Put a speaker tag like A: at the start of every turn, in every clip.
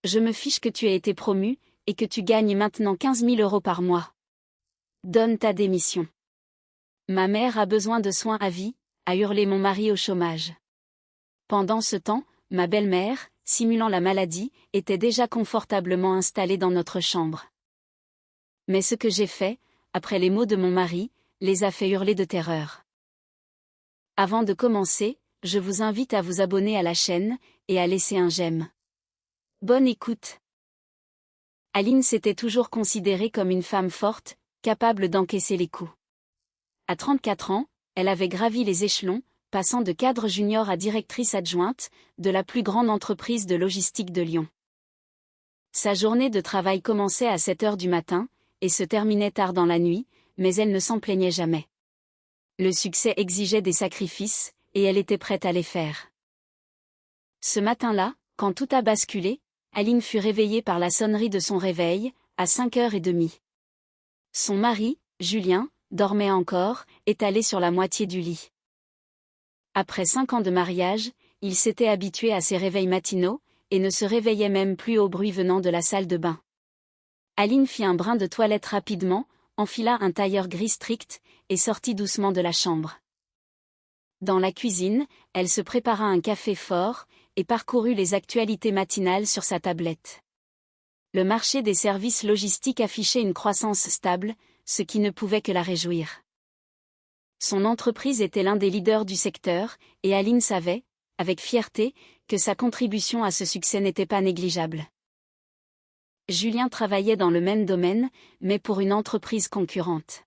A: Je me fiche que tu aies été promu, et que tu gagnes maintenant 15 000 € par mois. Donne ta démission. Ma mère a besoin de soins à vie, a hurlé mon mari au chômage. Pendant ce temps, ma belle-mère, simulant la maladie, était déjà confortablement installée dans notre chambre. Mais ce que j'ai fait, après les mots de mon mari, les a fait hurler de terreur. Avant de commencer, je vous invite à vous abonner à la chaîne, et à laisser un j'aime. Bonne écoute. Aline s'était toujours considérée comme une femme forte, capable d'encaisser les coups. À 34 ans, elle avait gravi les échelons, passant de cadre junior à directrice adjointe, de la plus grande entreprise de logistique de Lyon. Sa journée de travail commençait à 7 heures du matin, et se terminait tard dans la nuit, mais elle ne s'en plaignait jamais. Le succès exigeait des sacrifices, et elle était prête à les faire. Ce matin-là, quand tout a basculé, Aline fut réveillée par la sonnerie de son réveil, à 5h30. Son mari, Julien, dormait encore, étalé sur la moitié du lit. Après 5 ans de mariage, il s'était habitué à ses réveils matinaux, et ne se réveillait même plus au bruit venant de la salle de bain. Aline fit un brin de toilette rapidement, enfila un tailleur gris strict, et sortit doucement de la chambre. Dans la cuisine, elle se prépara un café fort, et parcourut les actualités matinales sur sa tablette. Le marché des services logistiques affichait une croissance stable, ce qui ne pouvait que la réjouir. Son entreprise était l'un des leaders du secteur, et Aline savait, avec fierté, que sa contribution à ce succès n'était pas négligeable. Julien travaillait dans le même domaine, mais pour une entreprise concurrente.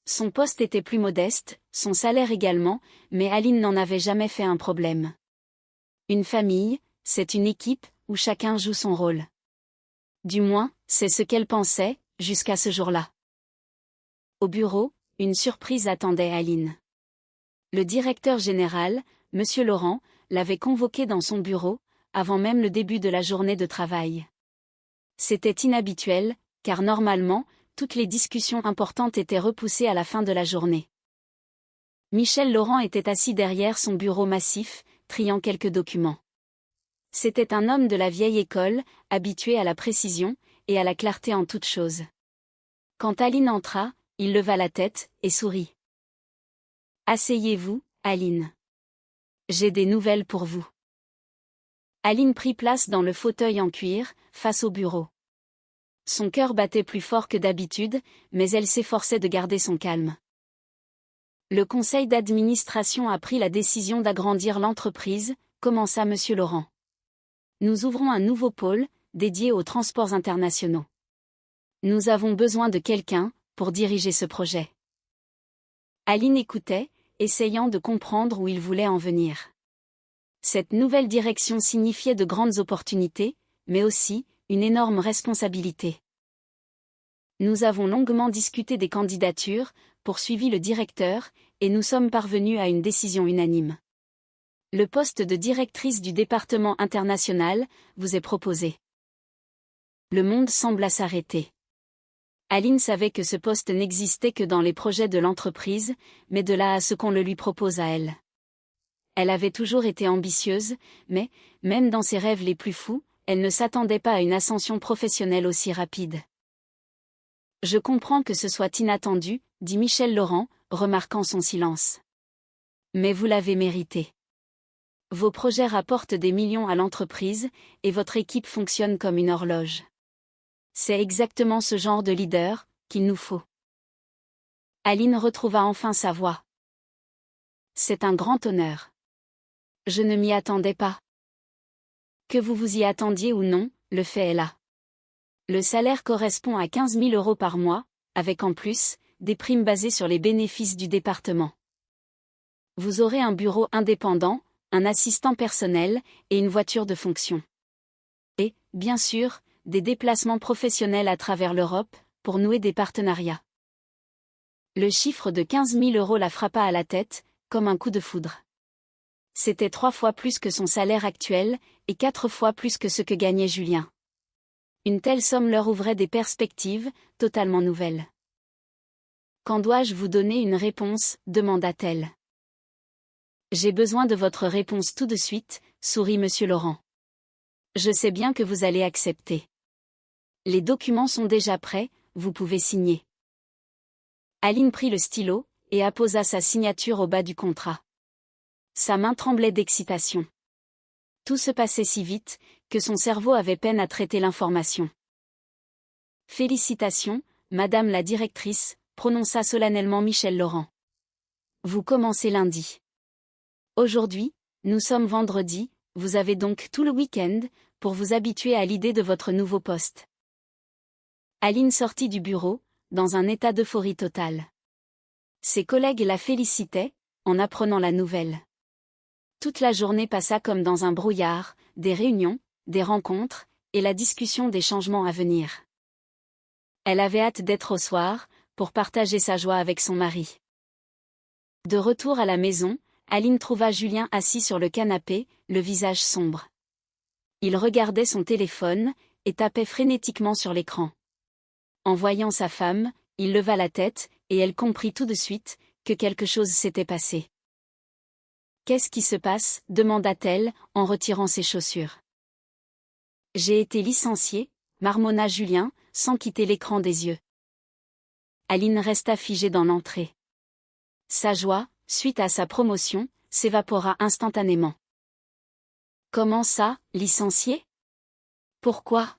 A: Son poste était plus modeste, son salaire également, mais Aline n'en avait jamais fait un problème. Une famille, c'est une équipe, où chacun joue son rôle. Du moins, c'est ce qu'elle pensait, jusqu'à ce jour-là. Au bureau, une surprise attendait Aline. Le directeur général, M. Laurent, l'avait convoquée dans son bureau, avant même le début de la journée de travail. C'était inhabituel, car normalement, toutes les discussions importantes étaient repoussées à la fin de la journée. Michel Laurent était assis derrière son bureau massif, triant quelques documents. C'était un homme de la vieille école, habitué à la précision, et à la clarté en toutes choses. Quand Aline entra, il leva la tête, et sourit. « Asseyez-vous, Aline. J'ai des nouvelles pour vous. » Aline prit place dans le fauteuil en cuir, face au bureau. Son cœur battait plus fort que d'habitude, mais elle s'efforçait de garder son calme. Le conseil d'administration a pris la décision d'agrandir l'entreprise, commença M. Laurent. Nous ouvrons un nouveau pôle, dédié aux transports internationaux. Nous avons besoin de quelqu'un, pour diriger ce projet. Aline écoutait, essayant de comprendre où il voulait en venir. Cette nouvelle direction signifiait de grandes opportunités, mais aussi, une énorme responsabilité. Nous avons longuement discuté des candidatures, poursuivit le directeur, et nous sommes parvenus à une décision unanime. Le poste de directrice du département international vous est proposé. Le monde sembla s'arrêter. Aline savait que ce poste n'existait que dans les projets de l'entreprise, mais de là à ce qu'on le lui propose à elle. Elle avait toujours été ambitieuse, mais, même dans ses rêves les plus fous, elle ne s'attendait pas à une ascension professionnelle aussi rapide. « Je comprends que ce soit inattendu, » dit Michel Laurent, remarquant son silence. « Mais vous l'avez mérité. Vos projets rapportent des millions à l'entreprise, et votre équipe fonctionne comme une horloge. C'est exactement ce genre de leader qu'il nous faut. » Aline retrouva enfin sa voix. « C'est un grand honneur. Je ne m'y attendais pas. » Que vous vous y attendiez ou non, le fait est là. Le salaire correspond à 15 000 € par mois, avec en plus, des primes basées sur les bénéfices du département. Vous aurez un bureau indépendant, un assistant personnel, et une voiture de fonction. Et, bien sûr, des déplacements professionnels à travers l'Europe, pour nouer des partenariats. Le chiffre de 15 000 € la frappa à la tête, comme un coup de foudre. C'était 3 fois plus que son salaire actuel, et 4 fois plus que ce que gagnait Julien. Une telle somme leur ouvrait des perspectives, totalement nouvelles. « Quand dois-je vous donner une réponse ?» demanda-t-elle. « J'ai besoin de votre réponse tout de suite, » sourit M. Laurent. Je sais bien que vous allez accepter. Les documents sont déjà prêts, vous pouvez signer. Aline prit le stylo et apposa sa signature au bas du contrat. Sa main tremblait d'excitation. Tout se passait si vite que son cerveau avait peine à traiter l'information. Félicitations, Madame la directrice, prononça solennellement Michel Laurent. Vous commencez lundi. Aujourd'hui, nous sommes vendredi, vous avez donc tout le week-end pour vous habituer à l'idée de votre nouveau poste. Aline sortit du bureau, dans un état d'euphorie totale. Ses collègues la félicitaient, en apprenant la nouvelle. Toute la journée passa comme dans un brouillard, des réunions, des rencontres, et la discussion des changements à venir. Elle avait hâte d'être au soir, pour partager sa joie avec son mari. De retour à la maison, Aline trouva Julien assis sur le canapé, le visage sombre. Il regardait son téléphone, et tapait frénétiquement sur l'écran. En voyant sa femme, il leva la tête, et elle comprit tout de suite que quelque chose s'était passé. « Qu'est-ce qui se passe » demanda-t-elle, en retirant ses chaussures. « J'ai été licenciée » marmonna Julien, sans quitter l'écran des yeux. Aline resta figée dans l'entrée. Sa joie, suite à sa promotion, s'évapora instantanément. « Comment ça, licenciée ? Pourquoi ?»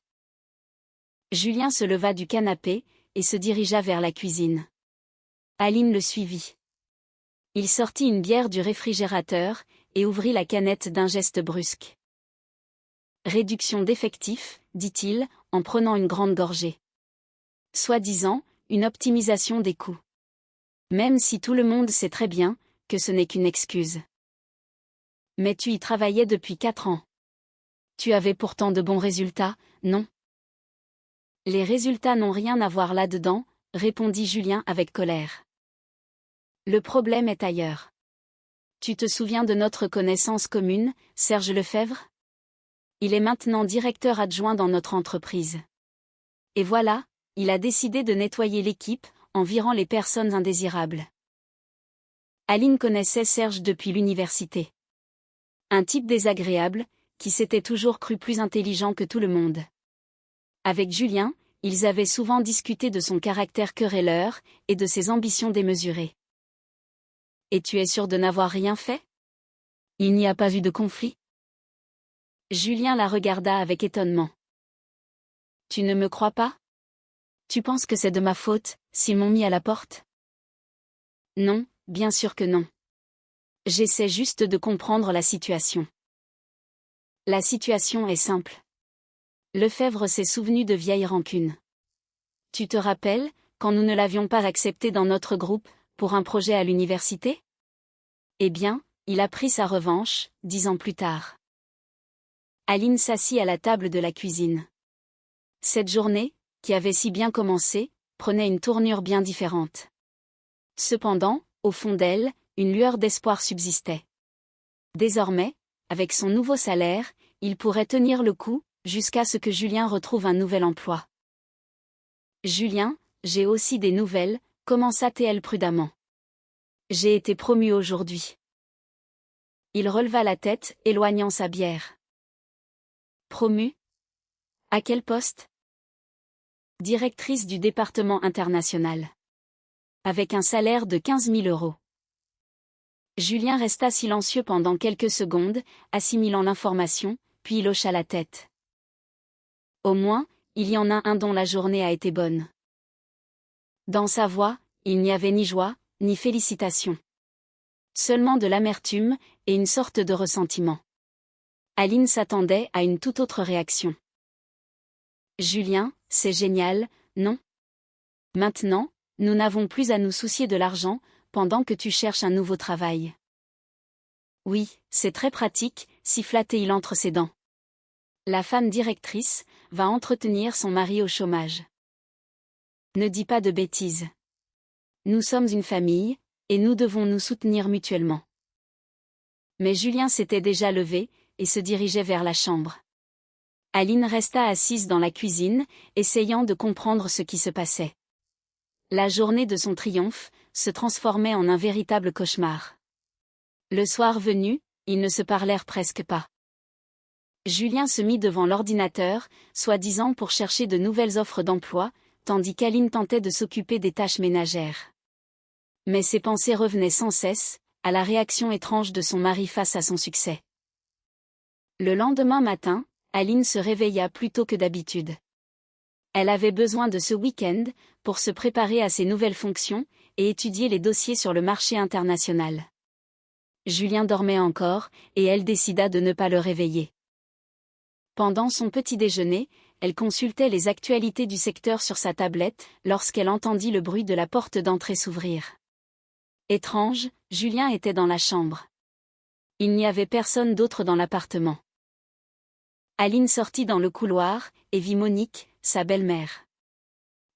A: Julien se leva du canapé, et se dirigea vers la cuisine. Aline le suivit. Il sortit une bière du réfrigérateur, et ouvrit la canette d'un geste brusque. « Réduction d'effectifs, dit-il, en prenant une grande gorgée. Soi-disant, une optimisation des coûts. Même si tout le monde sait très bien que ce n'est qu'une excuse. Mais tu y travaillais depuis 4 ans. Tu avais pourtant de bons résultats, non ? Les résultats n'ont rien à voir là-dedans, répondit Julien avec colère. Le problème est ailleurs. Tu te souviens de notre connaissance commune, Serge Lefebvre ? Il est maintenant directeur adjoint dans notre entreprise. Et voilà, il a décidé de nettoyer l'équipe, en virant les personnes indésirables. Aline connaissait Serge depuis l'université. Un type désagréable, qui s'était toujours cru plus intelligent que tout le monde. Avec Julien, ils avaient souvent discuté de son caractère querelleur, et de ses ambitions démesurées. « Et tu es sûr de n'avoir rien fait ? Il n'y a pas eu de conflit ? » Julien la regarda avec étonnement. « Tu ne me crois pas ? Tu penses que c'est de ma faute, s'ils m'ont mis à la porte ? » Non, bien sûr que non. J'essaie juste de comprendre la situation. La situation est simple. Lefebvre s'est souvenu de vieilles rancunes. Tu te rappelles, quand nous ne l'avions pas accepté dans notre groupe, pour un projet à l'université ? Eh bien, il a pris sa revanche, 10 ans plus tard. Aline s'assit à la table de la cuisine. Cette journée, qui avait si bien commencé, prenait une tournure bien différente. Cependant, au fond d'elle, une lueur d'espoir subsistait. Désormais, avec son nouveau salaire, il pourrait tenir le coup, jusqu'à ce que Julien retrouve un nouvel emploi. « Julien, j'ai aussi des nouvelles » commença-t-elle prudemment. « J'ai été promu aujourd'hui. » Il releva la tête, éloignant sa bière. « Promu ? À quel poste ? » Directrice du département international. Avec un salaire de 15 000 €. Julien resta silencieux pendant quelques secondes, assimilant l'information, puis il hocha la tête. Au moins, il y en a un dont la journée a été bonne. Dans sa voix, il n'y avait ni joie, ni félicitations. Seulement de l'amertume, et une sorte de ressentiment. Aline s'attendait à une toute autre réaction. Julien, c'est génial, non ? Maintenant, nous n'avons plus à nous soucier de l'argent, pendant que tu cherches un nouveau travail. Oui, c'est très pratique, siffla-t-il entre ses dents. La femme directrice va entretenir son mari au chômage. Ne dis pas de bêtises. Nous sommes une famille, et nous devons nous soutenir mutuellement. Mais Julien s'était déjà levé, et se dirigeait vers la chambre. Aline resta assise dans la cuisine, essayant de comprendre ce qui se passait. La journée de son triomphe se transformait en un véritable cauchemar. Le soir venu, ils ne se parlèrent presque pas. Julien se mit devant l'ordinateur, soi-disant pour chercher de nouvelles offres d'emploi, tandis qu'Aline tentait de s'occuper des tâches ménagères. Mais ses pensées revenaient sans cesse, à la réaction étrange de son mari face à son succès. Le lendemain matin, Aline se réveilla plus tôt que d'habitude. Elle avait besoin de ce week-end pour se préparer à ses nouvelles fonctions et étudier les dossiers sur le marché international. Julien dormait encore, et elle décida de ne pas le réveiller. Pendant son petit déjeuner, elle consultait les actualités du secteur sur sa tablette lorsqu'elle entendit le bruit de la porte d'entrée s'ouvrir. Étrange, Julien était dans la chambre. Il n'y avait personne d'autre dans l'appartement. Aline sortit dans le couloir et vit Monique, sa belle-mère.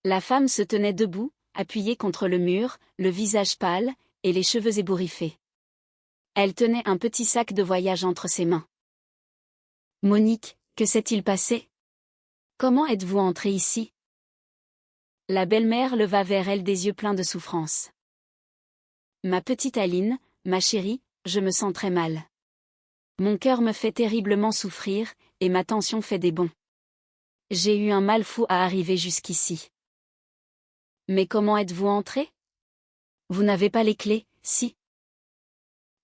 A: La femme se tenait debout, appuyée contre le mur, le visage pâle et les cheveux ébouriffés. Elle tenait un petit sac de voyage entre ses mains. « Monique, que s'est-il passé? Comment êtes-vous entrée ici ?» La belle-mère leva vers elle des yeux pleins de souffrance. « Ma petite Aline, ma chérie, je me sens très mal. Mon cœur me fait terriblement souffrir, et ma tension fait des bonds. J'ai eu un mal fou à arriver jusqu'ici. » « Mais comment êtes-vous entrée? Vous n'avez pas les clés, si ?»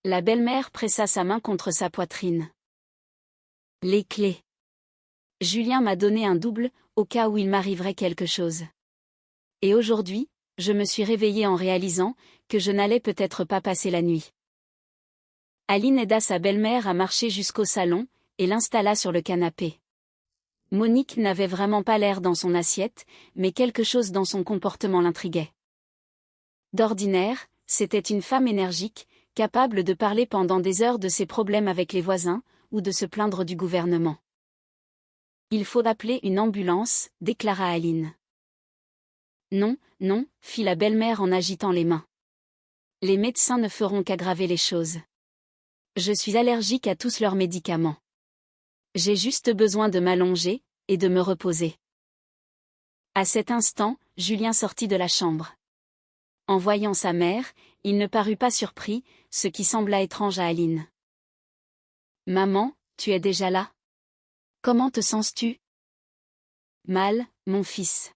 A: La belle-mère pressa sa main contre sa poitrine. « Les clés. Julien m'a donné un double, au cas où il m'arriverait quelque chose. Et aujourd'hui, je me suis réveillée en réalisant que je n'allais peut-être pas passer la nuit. » Aline aida sa belle-mère à marcher jusqu'au salon, et l'installa sur le canapé. Monique n'avait vraiment pas l'air dans son assiette, mais quelque chose dans son comportement l'intriguait. D'ordinaire, c'était une femme énergique, capable de parler pendant des heures de ses problèmes avec les voisins, ou de se plaindre du gouvernement. « Il faut appeler une ambulance, » déclara Aline. « Non, non, » fit la belle-mère en agitant les mains. « Les médecins ne feront qu'aggraver les choses. Je suis allergique à tous leurs médicaments. J'ai juste besoin de m'allonger, et de me reposer. » À cet instant, Julien sortit de la chambre. En voyant sa mère, il ne parut pas surpris, ce qui sembla étrange à Aline. « Maman, tu es déjà là? Comment te sens-tu? » « Mal, mon fils.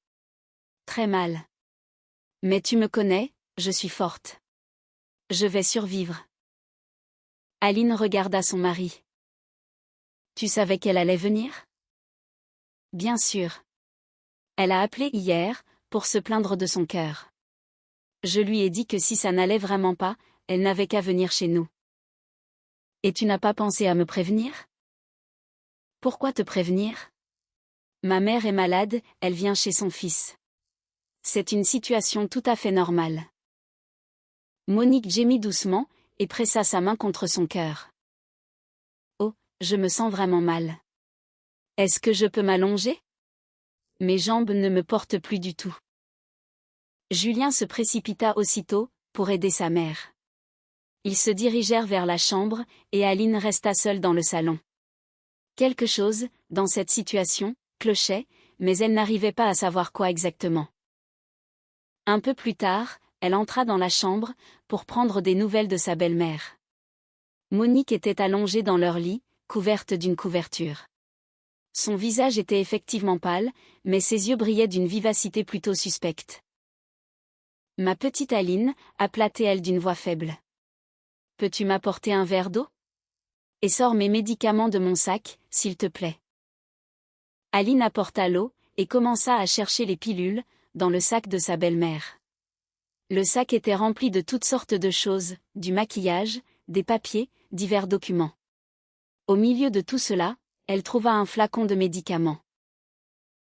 A: Très mal. Mais tu me connais, je suis forte. Je vais survivre. » Aline regarda son mari. « Tu savais qu'elle allait venir? » « Bien sûr. Elle a appelé hier, pour se plaindre de son cœur. Je lui ai dit que si ça n'allait vraiment pas, elle n'avait qu'à venir chez nous. » « Et tu n'as pas pensé à me prévenir? » « Pourquoi te prévenir? Ma mère est malade, elle vient chez son fils. C'est une situation tout à fait normale. » Monique gémit doucement, et pressa sa main contre son cœur. « Oh, je me sens vraiment mal. Est-ce que je peux m'allonger? Mes jambes ne me portent plus du tout. » Julien se précipita aussitôt, pour aider sa mère. Ils se dirigèrent vers la chambre, et Aline resta seule dans le salon. Quelque chose, dans cette situation, clochait, mais elle n'arrivait pas à savoir quoi exactement. Un peu plus tard, elle entra dans la chambre, pour prendre des nouvelles de sa belle-mère. Monique était allongée dans leur lit, couverte d'une couverture. Son visage était effectivement pâle, mais ses yeux brillaient d'une vivacité plutôt suspecte. « Ma petite Aline, » appela-t-elle d'une voix faible. « Peux-tu m'apporter un verre d'eau? Et sors mes médicaments de mon sac, s'il te plaît. » Aline apporta l'eau, et commença à chercher les pilules, dans le sac de sa belle-mère. Le sac était rempli de toutes sortes de choses, du maquillage, des papiers, divers documents. Au milieu de tout cela, elle trouva un flacon de médicaments.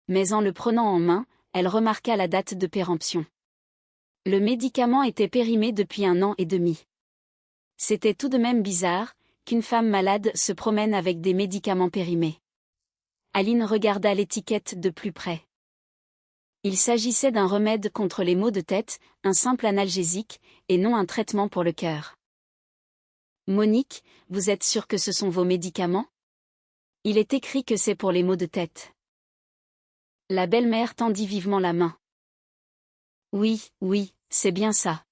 A: Mais en le prenant en main, elle remarqua la date de péremption. Le médicament était périmé depuis 1 an et demi. C'était tout de même bizarre, qu'une femme malade se promène avec des médicaments périmés. Aline regarda l'étiquette de plus près. Il s'agissait d'un remède contre les maux de tête, un simple analgésique, et non un traitement pour le cœur. « Monique, vous êtes sûre que ce sont vos médicaments? Il est écrit que c'est pour les maux de tête. » La belle-mère tendit vivement la main. « Oui, oui, c'est bien ça.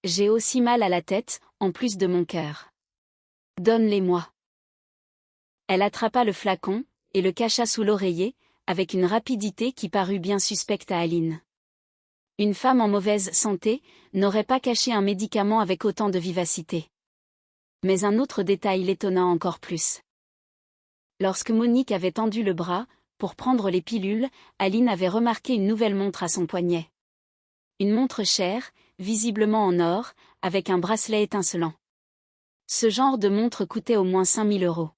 A: J'ai aussi mal à la tête, en plus de mon cœur. Donne-les-moi. » Elle attrapa le flacon, et le cacha sous l'oreiller, avec une rapidité qui parut bien suspecte à Aline. Une femme en mauvaise santé n'aurait pas caché un médicament avec autant de vivacité. Mais un autre détail l'étonna encore plus. Lorsque Monique avait tendu le bras, pour prendre les pilules, Aline avait remarqué une nouvelle montre à son poignet. Une montre chère, visiblement en or, avec un bracelet étincelant. Ce genre de montre coûtait au moins 5 000 €.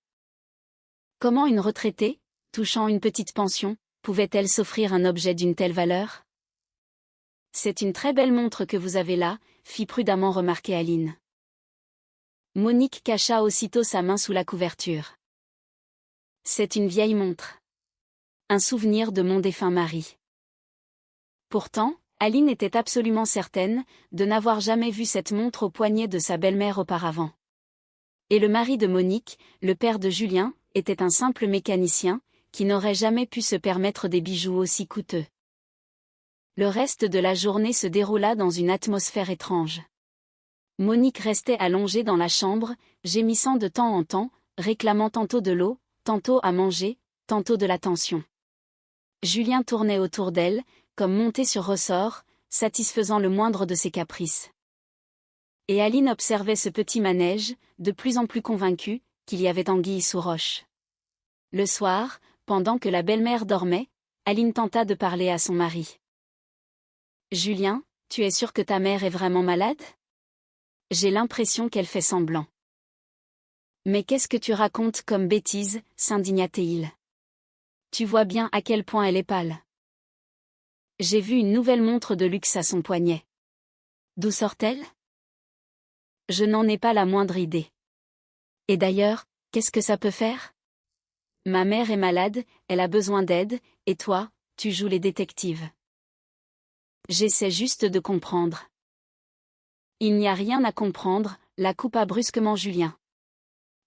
A: Comment une retraitée, touchant une petite pension, pouvait-elle s'offrir un objet d'une telle valeur? C'est une très belle montre que vous avez là, fit prudemment remarquer Aline. Monique cacha aussitôt sa main sous la couverture. C'est une vieille montre. Un souvenir de mon défunt mari. Pourtant, Aline était absolument certaine de n'avoir jamais vu cette montre au poignet de sa belle-mère auparavant. Et le mari de Monique, le père de Julien, était un simple mécanicien, qui n'aurait jamais pu se permettre des bijoux aussi coûteux. Le reste de la journée se déroula dans une atmosphère étrange. Monique restait allongée dans la chambre, gémissant de temps en temps, réclamant tantôt de l'eau, tantôt à manger, tantôt de l'attention. Julien tournait autour d'elle, comme monté sur ressort, satisfaisant le moindre de ses caprices. Et Aline observait ce petit manège, de plus en plus convaincue qu'il y avait anguille sous roche. Le soir, pendant que la belle-mère dormait, Aline tenta de parler à son mari. « Julien, tu es sûr que ta mère est vraiment malade ? J'ai l'impression qu'elle fait semblant. »« Mais qu'est-ce que tu racontes comme bêtise ?» s'indigna-t-il. « Tu vois bien à quel point elle est pâle. J'ai vu une nouvelle montre de luxe à son poignet. D'où sort-elle ? Je n'en ai pas la moindre idée. Et d'ailleurs, qu'est-ce que ça peut faire ? Ma mère est malade, elle a besoin d'aide, et toi, tu joues les détectives. J'essaie juste de comprendre. » Il n'y a rien à comprendre, la coupa brusquement Julien.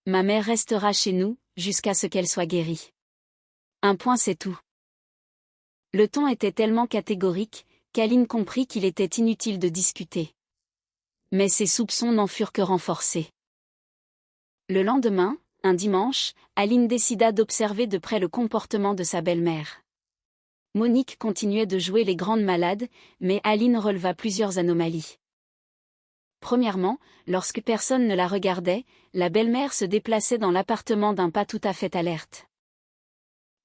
A: Ma mère restera chez nous, jusqu'à ce qu'elle soit guérie. Un point c'est tout. Le ton était tellement catégorique, qu'Aline comprit qu'il était inutile de discuter. Mais ses soupçons n'en furent que renforcés. Le lendemain, un dimanche, Aline décida d'observer de près le comportement de sa belle-mère. Monique continuait de jouer les grandes malades, mais Aline releva plusieurs anomalies. Premièrement, lorsque personne ne la regardait, la belle-mère se déplaçait dans l'appartement d'un pas tout à fait alerte.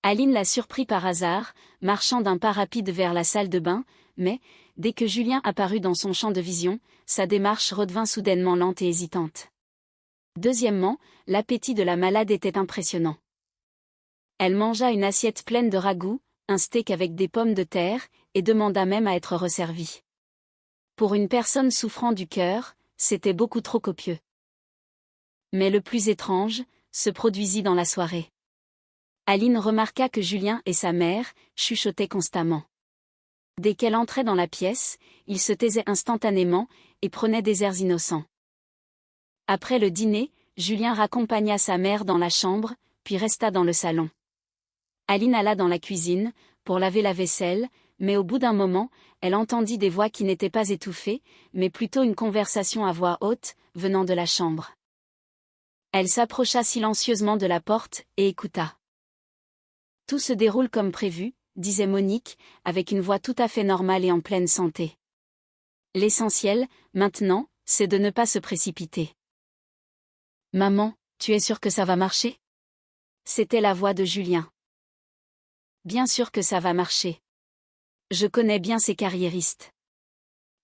A: Aline la surprit par hasard, marchant d'un pas rapide vers la salle de bain, mais, dès que Julien apparut dans son champ de vision, sa démarche redevint soudainement lente et hésitante. Deuxièmement, l'appétit de la malade était impressionnant. Elle mangea une assiette pleine de ragoût, un steak avec des pommes de terre, et demanda même à être resservie. Pour une personne souffrant du cœur, c'était beaucoup trop copieux. Mais le plus étrange se produisit dans la soirée. Aline remarqua que Julien et sa mère chuchotaient constamment. Dès qu'elle entrait dans la pièce, ils se taisaient instantanément et prenaient des airs innocents. Après le dîner, Julien raccompagna sa mère dans la chambre, puis resta dans le salon. Aline alla dans la cuisine, pour laver la vaisselle, mais au bout d'un moment, elle entendit des voix qui n'étaient pas étouffées, mais plutôt une conversation à voix haute, venant de la chambre. Elle s'approcha silencieusement de la porte et écouta. « Tout se déroule comme prévu », disait Monique, avec une voix tout à fait normale et en pleine santé. « L'essentiel, maintenant, c'est de ne pas se précipiter. »« Maman, tu es sûre que ça va marcher ?» C'était la voix de Julien. « Bien sûr que ça va marcher. Je connais bien ces carriéristes.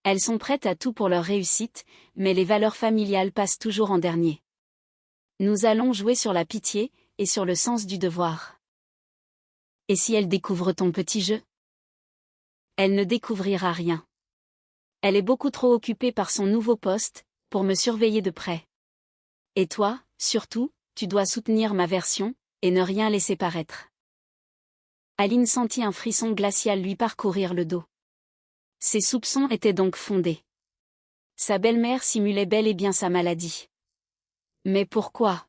A: Elles sont prêtes à tout pour leur réussite, mais les valeurs familiales passent toujours en dernier. Nous allons jouer sur la pitié, et sur le sens du devoir. Et si elle découvre ton petit jeu ? Elle ne découvrira rien. Elle est beaucoup trop occupée par son nouveau poste, pour me surveiller de près. Et toi, surtout, tu dois soutenir ma version, et ne rien laisser paraître. » Aline sentit un frisson glacial lui parcourir le dos. Ses soupçons étaient donc fondés. Sa belle-mère simulait bel et bien sa maladie. Mais pourquoi ?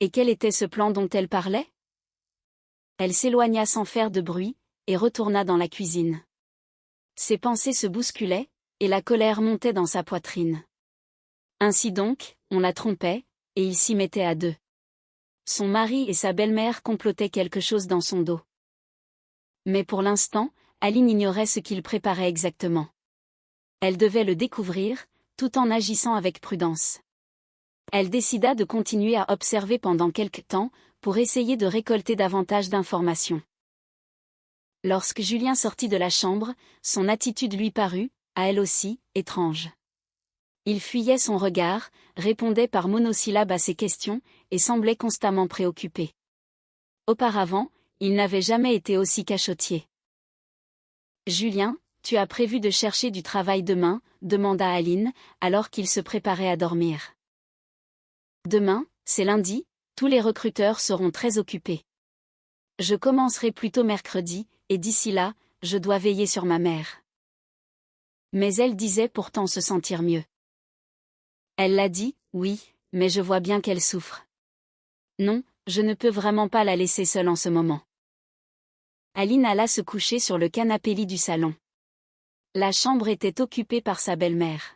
A: Et quel était ce plan dont elle parlait ? Elle s'éloigna sans faire de bruit, et retourna dans la cuisine. Ses pensées se bousculaient, et la colère montait dans sa poitrine. Ainsi donc, on la trompait, et ils s'y mettaient à deux. Son mari et sa belle-mère complotaient quelque chose dans son dos. Mais pour l'instant, Aline ignorait ce qu'il préparait exactement. Elle devait le découvrir, tout en agissant avec prudence. Elle décida de continuer à observer pendant quelque temps, pour essayer de récolter davantage d'informations. Lorsque Julien sortit de la chambre, son attitude lui parut, à elle aussi, étrange. Il fuyait son regard, répondait par monosyllabes à ses questions, et semblait constamment préoccupé. Auparavant, il n'avait jamais été aussi cachottier. « Julien, tu as prévu de chercher du travail demain ?» demanda Aline, alors qu'il se préparait à dormir. « Demain, c'est lundi, tous les recruteurs seront très occupés. Je commencerai plutôt mercredi, et d'ici là, je dois veiller sur ma mère. » Mais elle disait pourtant se sentir mieux. Elle l'a dit, oui, mais je vois bien qu'elle souffre. Non, je ne peux vraiment pas la laisser seule en ce moment. Aline alla se coucher sur le canapé-lit du salon. La chambre était occupée par sa belle-mère.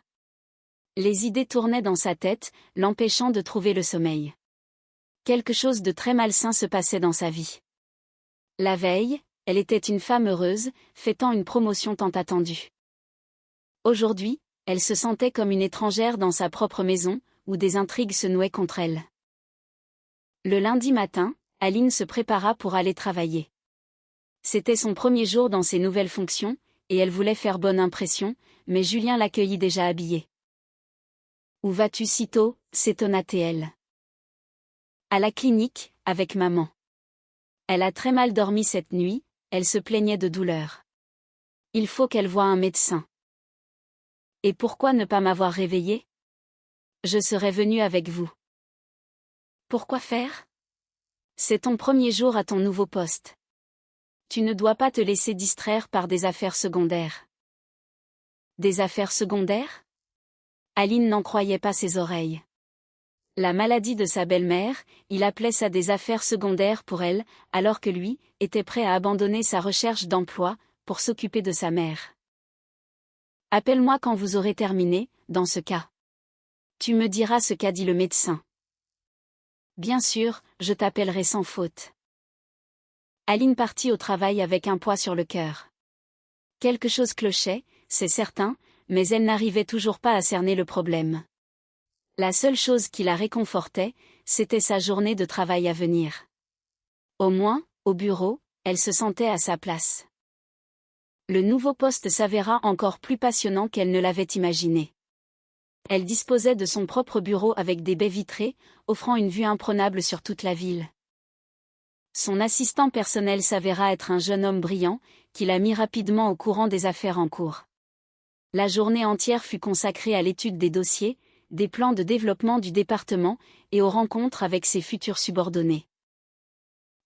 A: Les idées tournaient dans sa tête, l'empêchant de trouver le sommeil. Quelque chose de très malsain se passait dans sa vie. La veille, elle était une femme heureuse, fêtant une promotion tant attendue. Aujourd'hui, elle se sentait comme une étrangère dans sa propre maison, où des intrigues se nouaient contre elle. Le lundi matin, Aline se prépara pour aller travailler. C'était son premier jour dans ses nouvelles fonctions, et elle voulait faire bonne impression, mais Julien l'accueillit déjà habillé. « Où vas-tu si tôt ?» s'étonna-t-elle. « À la clinique, avec maman. Elle a très mal dormi cette nuit, elle se plaignait de douleur. Il faut qu'elle voie un médecin. » « Et pourquoi ne pas m'avoir réveillée ? Je serais venue avec vous. » « Pourquoi faire ? C'est ton premier jour à ton nouveau poste. Tu ne dois pas te laisser distraire par des affaires secondaires. » « Des affaires secondaires ? » Aline n'en croyait pas ses oreilles. La maladie de sa belle-mère, il appelait ça des affaires secondaires pour elle, alors que lui, était prêt à abandonner sa recherche d'emploi, pour s'occuper de sa mère. « Appelle-moi quand vous aurez terminé, dans ce cas. Tu me diras ce qu'a dit le médecin. » « Bien sûr, je t'appellerai sans faute. » Aline partit au travail avec un poids sur le cœur. Quelque chose clochait, c'est certain, mais elle n'arrivait toujours pas à cerner le problème. La seule chose qui la réconfortait, c'était sa journée de travail à venir. Au moins, au bureau, elle se sentait à sa place. Le nouveau poste s'avéra encore plus passionnant qu'elle ne l'avait imaginé. Elle disposait de son propre bureau avec des baies vitrées, offrant une vue imprenable sur toute la ville. Son assistant personnel s'avéra être un jeune homme brillant, qui la mit rapidement au courant des affaires en cours. La journée entière fut consacrée à l'étude des dossiers, des plans de développement du département, et aux rencontres avec ses futurs subordonnés.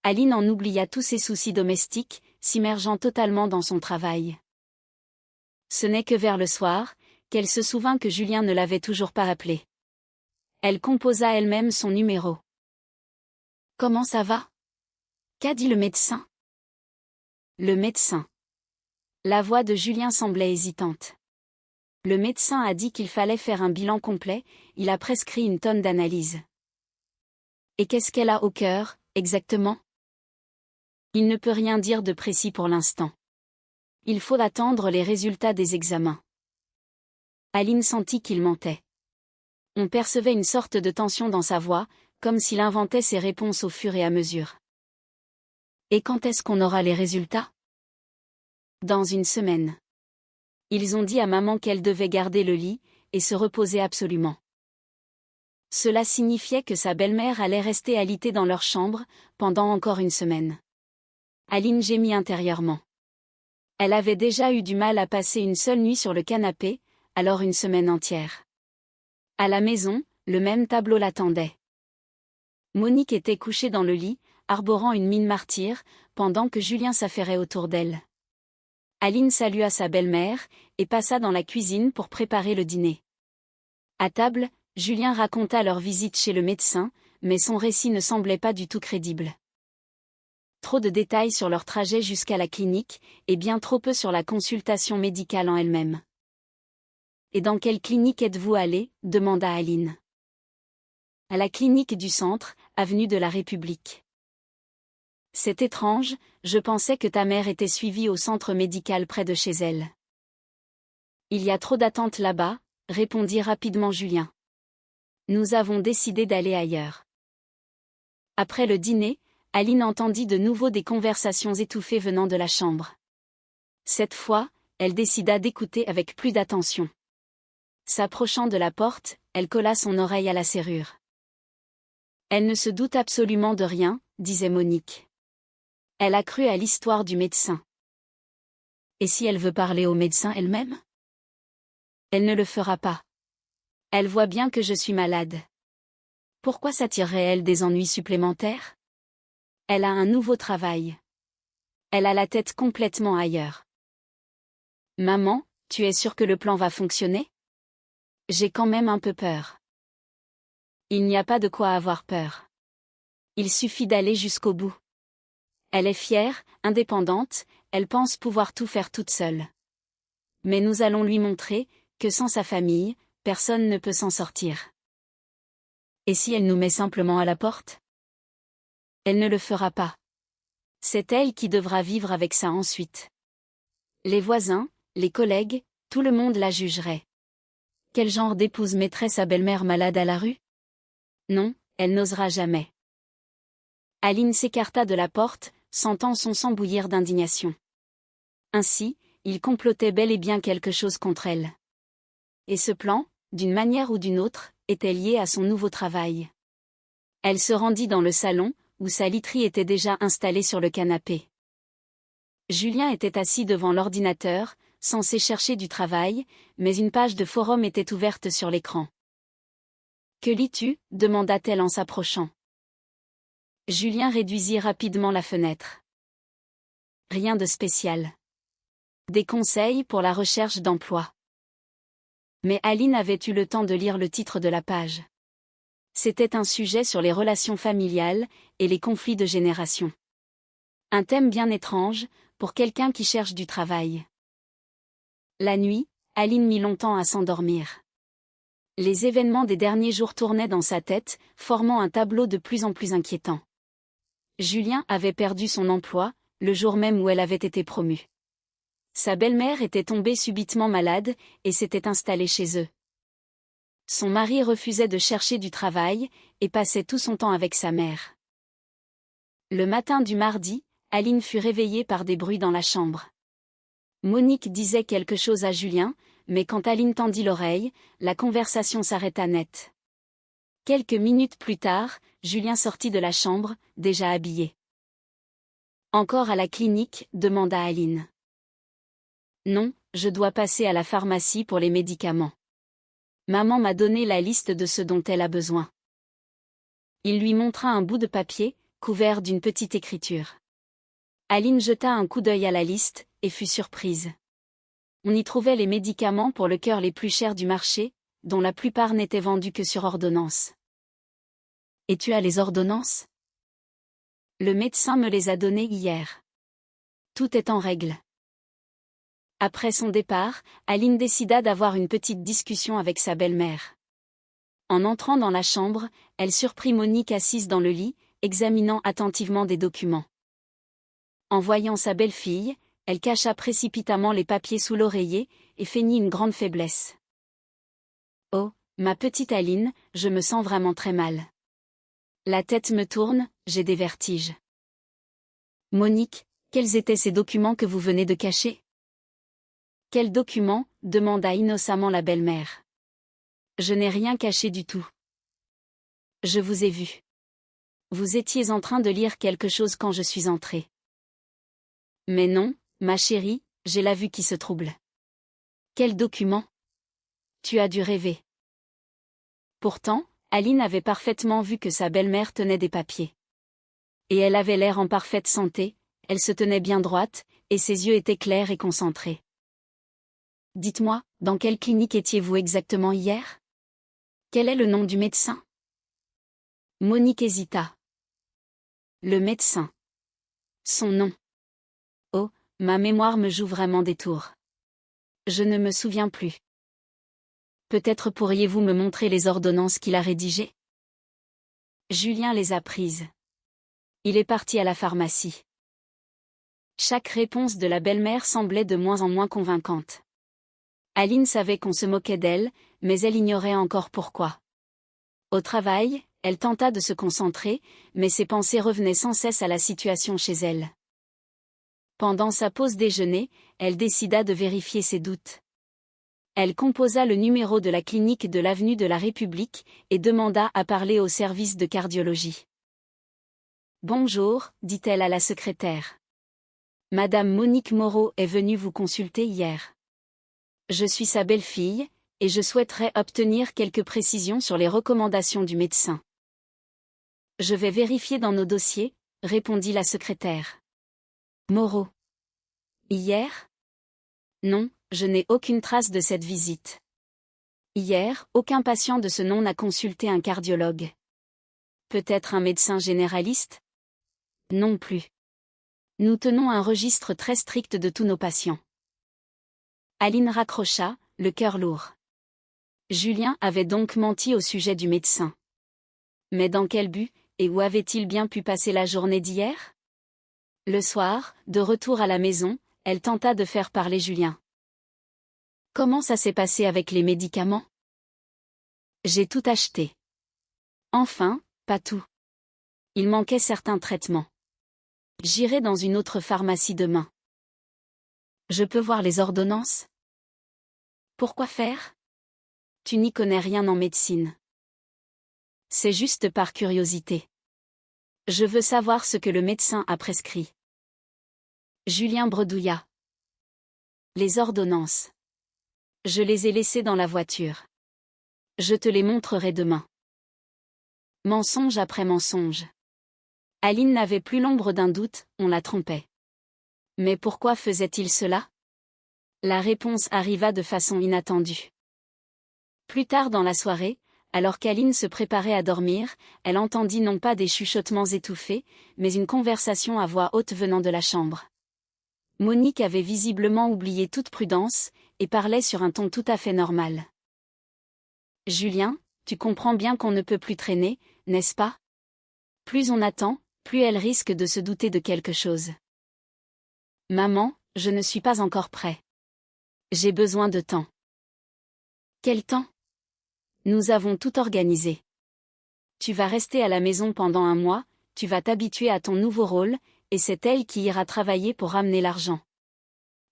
A: Aline en oublia tous ses soucis domestiques, s'immergeant totalement dans son travail. Ce n'est que vers le soir, qu'elle se souvint que Julien ne l'avait toujours pas appelée. Elle composa elle-même son numéro. « Comment ça va ? Qu'a dit le médecin ? » Le médecin. La voix de Julien semblait hésitante. Le médecin a dit qu'il fallait faire un bilan complet, il a prescrit une tonne d'analyses. Et qu'est-ce qu'elle a au cœur, exactement ? Il ne peut rien dire de précis pour l'instant. Il faut attendre les résultats des examens. Aline sentit qu'il mentait. On percevait une sorte de tension dans sa voix, comme s'il inventait ses réponses au fur et à mesure. Et quand est-ce qu'on aura les résultats ? Dans une semaine. Ils ont dit à maman qu'elle devait garder le lit, et se reposer absolument. Cela signifiait que sa belle-mère allait rester alitée dans leur chambre, pendant encore une semaine. Aline gémit intérieurement. Elle avait déjà eu du mal à passer une seule nuit sur le canapé, alors une semaine entière. À la maison, le même tableau l'attendait. Monique était couchée dans le lit, arborant une mine martyre, pendant que Julien s'affairait autour d'elle. Aline salua sa belle-mère, et passa dans la cuisine pour préparer le dîner. À table, Julien raconta leur visite chez le médecin, mais son récit ne semblait pas du tout crédible. Trop de détails sur leur trajet jusqu'à la clinique, et bien trop peu sur la consultation médicale en elle-même. « Et dans quelle clinique êtes-vous allé ? demanda Aline. À la clinique du centre, avenue de la République. C'est étrange, je pensais que ta mère était suivie au centre médical près de chez elle. Il y a trop d'attentes là-bas, répondit rapidement Julien. Nous avons décidé d'aller ailleurs. Après le dîner, Aline entendit de nouveau des conversations étouffées venant de la chambre. Cette fois, elle décida d'écouter avec plus d'attention. S'approchant de la porte, elle colla son oreille à la serrure. Elle ne se doute absolument de rien, disait Monique. Elle a cru à l'histoire du médecin. Et si elle veut parler au médecin elle-même? Elle ne le fera pas. Elle voit bien que je suis malade. Pourquoi s'attirerait-elle des ennuis supplémentaires? Elle a un nouveau travail. Elle a la tête complètement ailleurs. Maman, tu es sûre que le plan va fonctionner? J'ai quand même un peu peur. Il n'y a pas de quoi avoir peur. Il suffit d'aller jusqu'au bout. Elle est fière, indépendante, elle pense pouvoir tout faire toute seule. Mais nous allons lui montrer que sans sa famille, personne ne peut s'en sortir. Et si elle nous met simplement à la porte? Elle ne le fera pas. C'est elle qui devra vivre avec ça ensuite. Les voisins, les collègues, tout le monde la jugerait. Quel genre d'épouse mettrait sa belle-mère malade à la rue? Non, elle n'osera jamais. Aline s'écarta de la porte, sentant son sang bouillir d'indignation. Ainsi, il complotait bel et bien quelque chose contre elle. Et ce plan, d'une manière ou d'une autre, était lié à son nouveau travail. Elle se rendit dans le salon, où sa literie était déjà installée sur le canapé. Julien était assis devant l'ordinateur, censé chercher du travail, mais une page de forum était ouverte sur l'écran. « Que lis-tu » demanda-t-elle en s'approchant. Julien réduisit rapidement la fenêtre. Rien de spécial. Des conseils pour la recherche d'emploi. Mais Aline avait eu le temps de lire le titre de la page. C'était un sujet sur les relations familiales et les conflits de génération. Un thème bien étrange, pour quelqu'un qui cherche du travail. La nuit, Aline mit longtemps à s'endormir. Les événements des derniers jours tournaient dans sa tête, formant un tableau de plus en plus inquiétant. Julien avait perdu son emploi, le jour même où elle avait été promue. Sa belle-mère était tombée subitement malade, et s'était installée chez eux. Son mari refusait de chercher du travail, et passait tout son temps avec sa mère. Le matin du mardi, Aline fut réveillée par des bruits dans la chambre. Monique disait quelque chose à Julien, mais quand Aline tendit l'oreille, la conversation s'arrêta net. Quelques minutes plus tard, Julien sortit de la chambre, déjà habillé. « Encore à la clinique » demanda Aline. « Non, je dois passer à la pharmacie pour les médicaments. Maman m'a donné la liste de ce dont elle a besoin. » Il lui montra un bout de papier, couvert d'une petite écriture. Aline jeta un coup d'œil à la liste, et fut surprise. On y trouvait les médicaments pour le cœur les plus chers du marché, dont la plupart n'étaient vendus que sur ordonnance. « Et tu as les ordonnances? » Le médecin me les a données hier. Tout est en règle. Après son départ, Aline décida d'avoir une petite discussion avec sa belle-mère. En entrant dans la chambre, elle surprit Monique assise dans le lit, examinant attentivement des documents. En voyant sa belle-fille, elle cacha précipitamment les papiers sous l'oreiller, et feignit une grande faiblesse. « Oh, ma petite Aline, je me sens vraiment très mal. La tête me tourne, j'ai des vertiges. » « Monique, quels étaient ces documents que vous venez de cacher? » « Quels documents » demanda innocemment la belle-mère. « Je n'ai rien caché du tout. Je vous ai vu. Vous étiez en train de lire quelque chose quand je suis entrée. » « Mais non, ma chérie, j'ai la vue qui se trouble. »« Quel document? Tu as dû rêver. » Pourtant, Aline avait parfaitement vu que sa belle-mère tenait des papiers. Et elle avait l'air en parfaite santé, elle se tenait bien droite, et ses yeux étaient clairs et concentrés. « Dites-moi, dans quelle clinique étiez-vous exactement hier? Quel est le nom du médecin? » Monique hésita. Le médecin. Son nom. Oh, ma mémoire me joue vraiment des tours. Je ne me souviens plus. Peut-être pourriez-vous me montrer les ordonnances qu'il a rédigées? Julien les a prises. Il est parti à la pharmacie. Chaque réponse de la belle-mère semblait de moins en moins convaincante. Aline savait qu'on se moquait d'elle, mais elle ignorait encore pourquoi. Au travail, elle tenta de se concentrer, mais ses pensées revenaient sans cesse à la situation chez elle. Pendant sa pause déjeuner, elle décida de vérifier ses doutes. Elle composa le numéro de la clinique de l'avenue de la République et demanda à parler au service de cardiologie. « Bonjour, dit-elle à la secrétaire. Madame Monique Moreau est venue vous consulter hier. Je suis sa belle-fille, et je souhaiterais obtenir quelques précisions sur les recommandations du médecin. » « Je vais vérifier dans nos dossiers, » répondit la secrétaire. Moreau. Hier ? Non, je n'ai aucune trace de cette visite. Hier, aucun patient de ce nom n'a consulté un cardiologue. Peut-être un médecin généraliste ? Non plus. Nous tenons un registre très strict de tous nos patients. Aline raccrocha, le cœur lourd. Julien avait donc menti au sujet du médecin. Mais dans quel but, et où avait-il bien pu passer la journée d'hier ? Le soir, de retour à la maison, elle tenta de faire parler Julien. Comment ça s'est passé avec les médicaments ? J'ai tout acheté. Enfin, pas tout. Il manquait certains traitements. J'irai dans une autre pharmacie demain. Je peux voir les ordonnances ? Pourquoi faire ? Tu n'y connais rien en médecine. C'est juste par curiosité. Je veux savoir ce que le médecin a prescrit. Julien bredouilla. Les ordonnances. Je les ai laissées dans la voiture. Je te les montrerai demain. Mensonge après mensonge. Aline n'avait plus l'ombre d'un doute, on la trompait. Mais pourquoi faisait-il cela ? La réponse arriva de façon inattendue. Plus tard dans la soirée, alors qu'Aline se préparait à dormir, elle entendit non pas des chuchotements étouffés, mais une conversation à voix haute venant de la chambre. Monique avait visiblement oublié toute prudence, et parlait sur un ton tout à fait normal. « Julien, tu comprends bien qu'on ne peut plus traîner, n'est-ce pas ? Plus on attend, plus elle risque de se douter de quelque chose. »« Maman, je ne suis pas encore prêt. J'ai besoin de temps. » »« Quel temps ? Nous avons tout organisé. Tu vas rester à la maison pendant 1 mois, tu vas t'habituer à ton nouveau rôle, et c'est elle qui ira travailler pour ramener l'argent.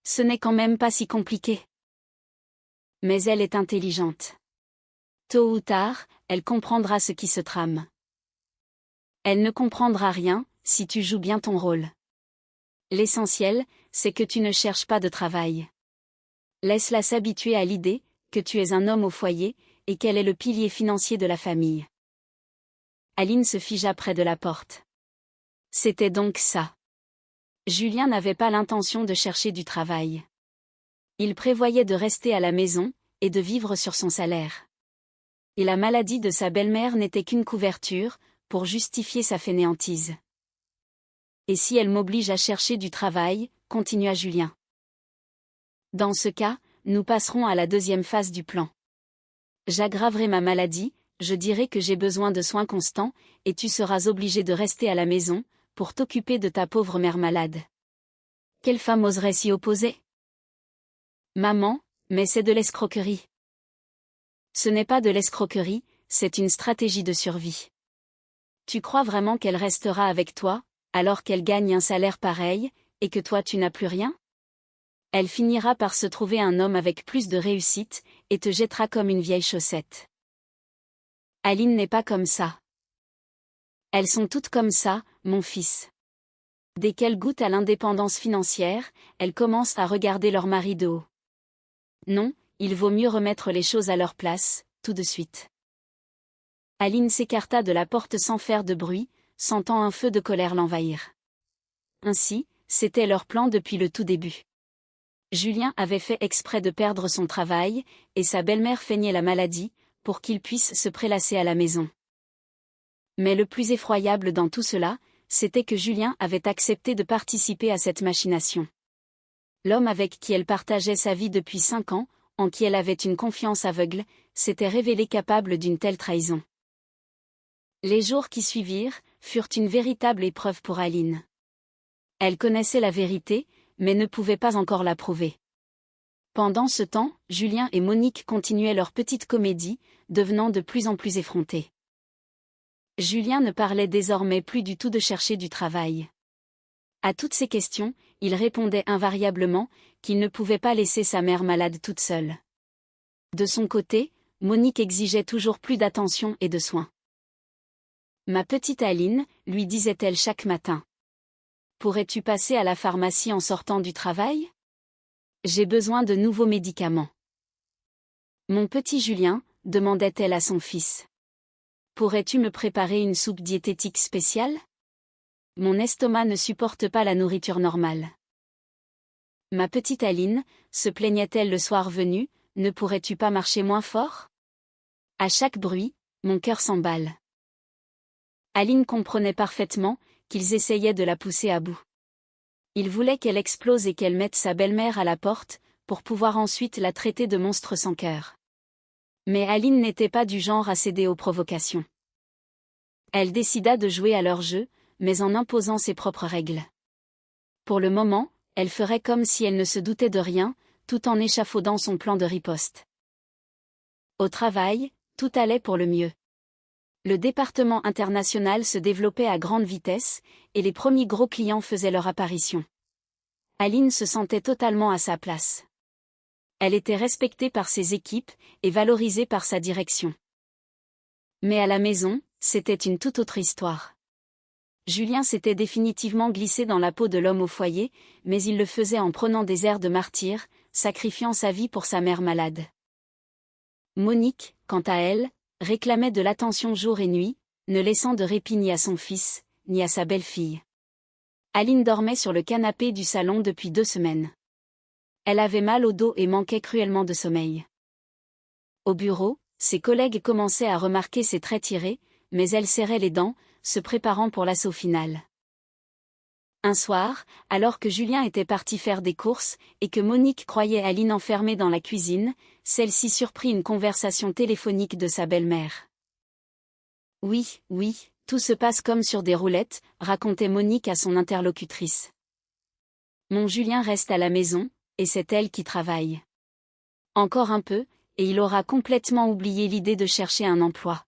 A: Ce n'est quand même pas si compliqué. Mais elle est intelligente. Tôt ou tard, elle comprendra ce qui se trame. Elle ne comprendra rien, si tu joues bien ton rôle. L'essentiel, c'est que tu ne cherches pas de travail. Laisse-la s'habituer à l'idée que tu es un homme au foyer, et qu'elle est le pilier financier de la famille. Aline se figea près de la porte. C'était donc ça. Julien n'avait pas l'intention de chercher du travail. Il prévoyait de rester à la maison, et de vivre sur son salaire. Et la maladie de sa belle-mère n'était qu'une couverture, pour justifier sa fainéantise. Et si elle m'oblige à chercher du travail, continua Julien. Dans ce cas, nous passerons à la 2e phase du plan. J'aggraverai ma maladie, je dirai que j'ai besoin de soins constants, et tu seras obligé de rester à la maison, pour t'occuper de ta pauvre mère malade. Quelle femme oserait s'y opposer ? Maman, mais c'est de l'escroquerie. Ce n'est pas de l'escroquerie, c'est une stratégie de survie. Tu crois vraiment qu'elle restera avec toi, alors qu'elle gagne un salaire pareil, et que toi tu n'as plus rien ? Elle finira par se trouver un homme avec plus de réussite, et te jettera comme une vieille chaussette. Aline n'est pas comme ça. Elles sont toutes comme ça, mon fils. Dès qu'elles goûtent à l'indépendance financière, elles commencent à regarder leur mari de haut. Non, il vaut mieux remettre les choses à leur place, tout de suite. Aline s'écarta de la porte sans faire de bruit, sentant un feu de colère l'envahir. Ainsi, c'était leur plan depuis le tout début. Julien avait fait exprès de perdre son travail, et sa belle-mère feignait la maladie, pour qu'il puisse se prélasser à la maison. Mais le plus effroyable dans tout cela, c'était que Julien avait accepté de participer à cette machination. L'homme avec qui elle partageait sa vie depuis 5 ans, en qui elle avait une confiance aveugle, s'était révélé capable d'une telle trahison. Les jours qui suivirent furent une véritable épreuve pour Aline. Elle connaissait la vérité, mais ne pouvait pas encore la prouver. Pendant ce temps, Julien et Monique continuaient leur petite comédie, devenant de plus en plus effrontés. Julien ne parlait désormais plus du tout de chercher du travail. À toutes ces questions, il répondait invariablement qu'il ne pouvait pas laisser sa mère malade toute seule. De son côté, Monique exigeait toujours plus d'attention et de soins. « Ma petite Aline, lui disait-elle chaque matin. Pourrais-tu passer à la pharmacie en sortant du travail ? J'ai besoin de nouveaux médicaments. » Mon petit Julien, demandait-elle à son fils. Pourrais-tu me préparer une soupe diététique spéciale ? Mon estomac ne supporte pas la nourriture normale. Ma petite Aline, se plaignait-elle le soir venu, ne pourrais-tu pas marcher moins fort ? À chaque bruit, mon cœur s'emballe. Aline comprenait parfaitement qu'ils essayaient de la pousser à bout. Ils voulaient qu'elle explose et qu'elle mette sa belle-mère à la porte, pour pouvoir ensuite la traiter de monstre sans cœur. Mais Aline n'était pas du genre à céder aux provocations. Elle décida de jouer à leur jeu, mais en imposant ses propres règles. Pour le moment, elle ferait comme si elle ne se doutait de rien, tout en échafaudant son plan de riposte. Au travail, tout allait pour le mieux. Le département international se développait à grande vitesse, et les premiers gros clients faisaient leur apparition. Aline se sentait totalement à sa place. Elle était respectée par ses équipes, et valorisée par sa direction. Mais à la maison, c'était une toute autre histoire. Julien s'était définitivement glissé dans la peau de l'homme au foyer, mais il le faisait en prenant des airs de martyr, sacrifiant sa vie pour sa mère malade. Monique, quant à elle, réclamait de l'attention jour et nuit, ne laissant de répit ni à son fils, ni à sa belle-fille. Aline dormait sur le canapé du salon depuis 2 semaines. Elle avait mal au dos et manquait cruellement de sommeil. Au bureau, ses collègues commençaient à remarquer ses traits tirés, mais elle serrait les dents, se préparant pour l'assaut final. Un soir, alors que Julien était parti faire des courses, et que Monique croyait Aline enfermée dans la cuisine, celle-ci surprit une conversation téléphonique de sa belle-mère. « Oui, tout se passe comme sur des roulettes », racontait Monique à son interlocutrice. « Mon Julien reste à la maison, et c'est elle qui travaille. Encore un peu, et il aura complètement oublié l'idée de chercher un emploi.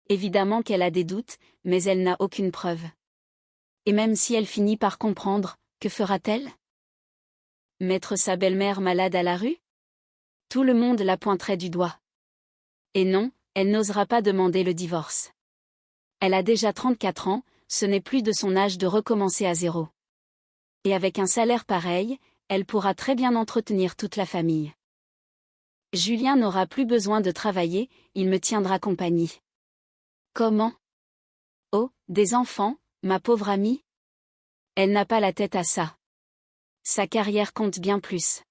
A: Évidemment qu'elle a des doutes, mais elle n'a aucune preuve. Et même si elle finit par comprendre, que fera-t-elle ? Mettre sa belle-mère malade à la rue ? Tout le monde la pointerait du doigt. Et non, elle n'osera pas demander le divorce. Elle a déjà 34 ans, ce n'est plus de son âge de recommencer à zéro. Et avec un salaire pareil, elle pourra très bien entretenir toute la famille. Julien n'aura plus besoin de travailler, il me tiendra compagnie. Comment ? Oh, des enfants, ma pauvre amie ? Elle n'a pas la tête à ça. Sa carrière compte bien plus.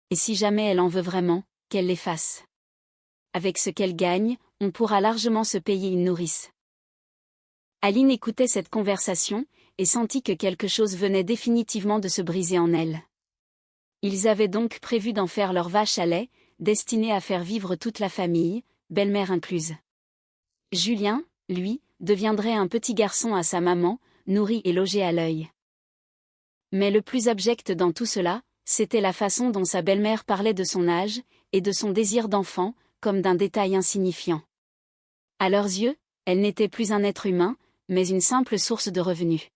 A: Et si jamais elle en veut vraiment, qu'elle les fasse. Avec ce qu'elle gagne, on pourra largement se payer une nourrice. Aline écoutait cette conversation, et sentit que quelque chose venait définitivement de se briser en elle. Ils avaient donc prévu d'en faire leur vache à lait, destinée à faire vivre toute la famille, belle-mère incluse. Julien, lui, deviendrait un petit garçon à sa maman, nourri et logé à l'œil. Mais le plus abject dans tout cela, c'était la façon dont sa belle-mère parlait de son âge, et de son désir d'enfant, comme d'un détail insignifiant. À leurs yeux, elle n'était plus un être humain, mais une simple source de revenus.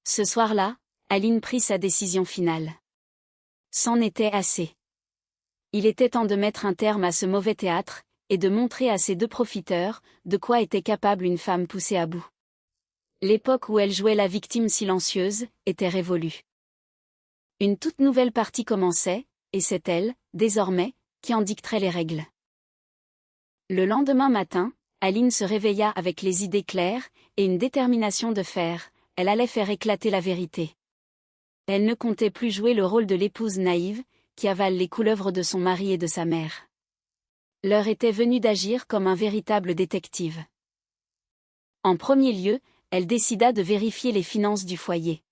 A: Ce soir-là, Aline prit sa décision finale. C'en était assez. Il était temps de mettre un terme à ce mauvais théâtre, et de montrer à ces 2 profiteurs, de quoi était capable une femme poussée à bout. L'époque où elle jouait la victime silencieuse, était révolue. Une toute nouvelle partie commençait, et c'est elle, désormais, qui en dicterait les règles. Le lendemain matin, Aline se réveilla avec les idées claires, et une détermination de fer, elle allait faire éclater la vérité. Elle ne comptait plus jouer le rôle de l'épouse naïve, qui avale les couleuvres de son mari et de sa mère. L'heure était venue d'agir comme un véritable détective. En premier lieu, elle décida de vérifier les finances du foyer.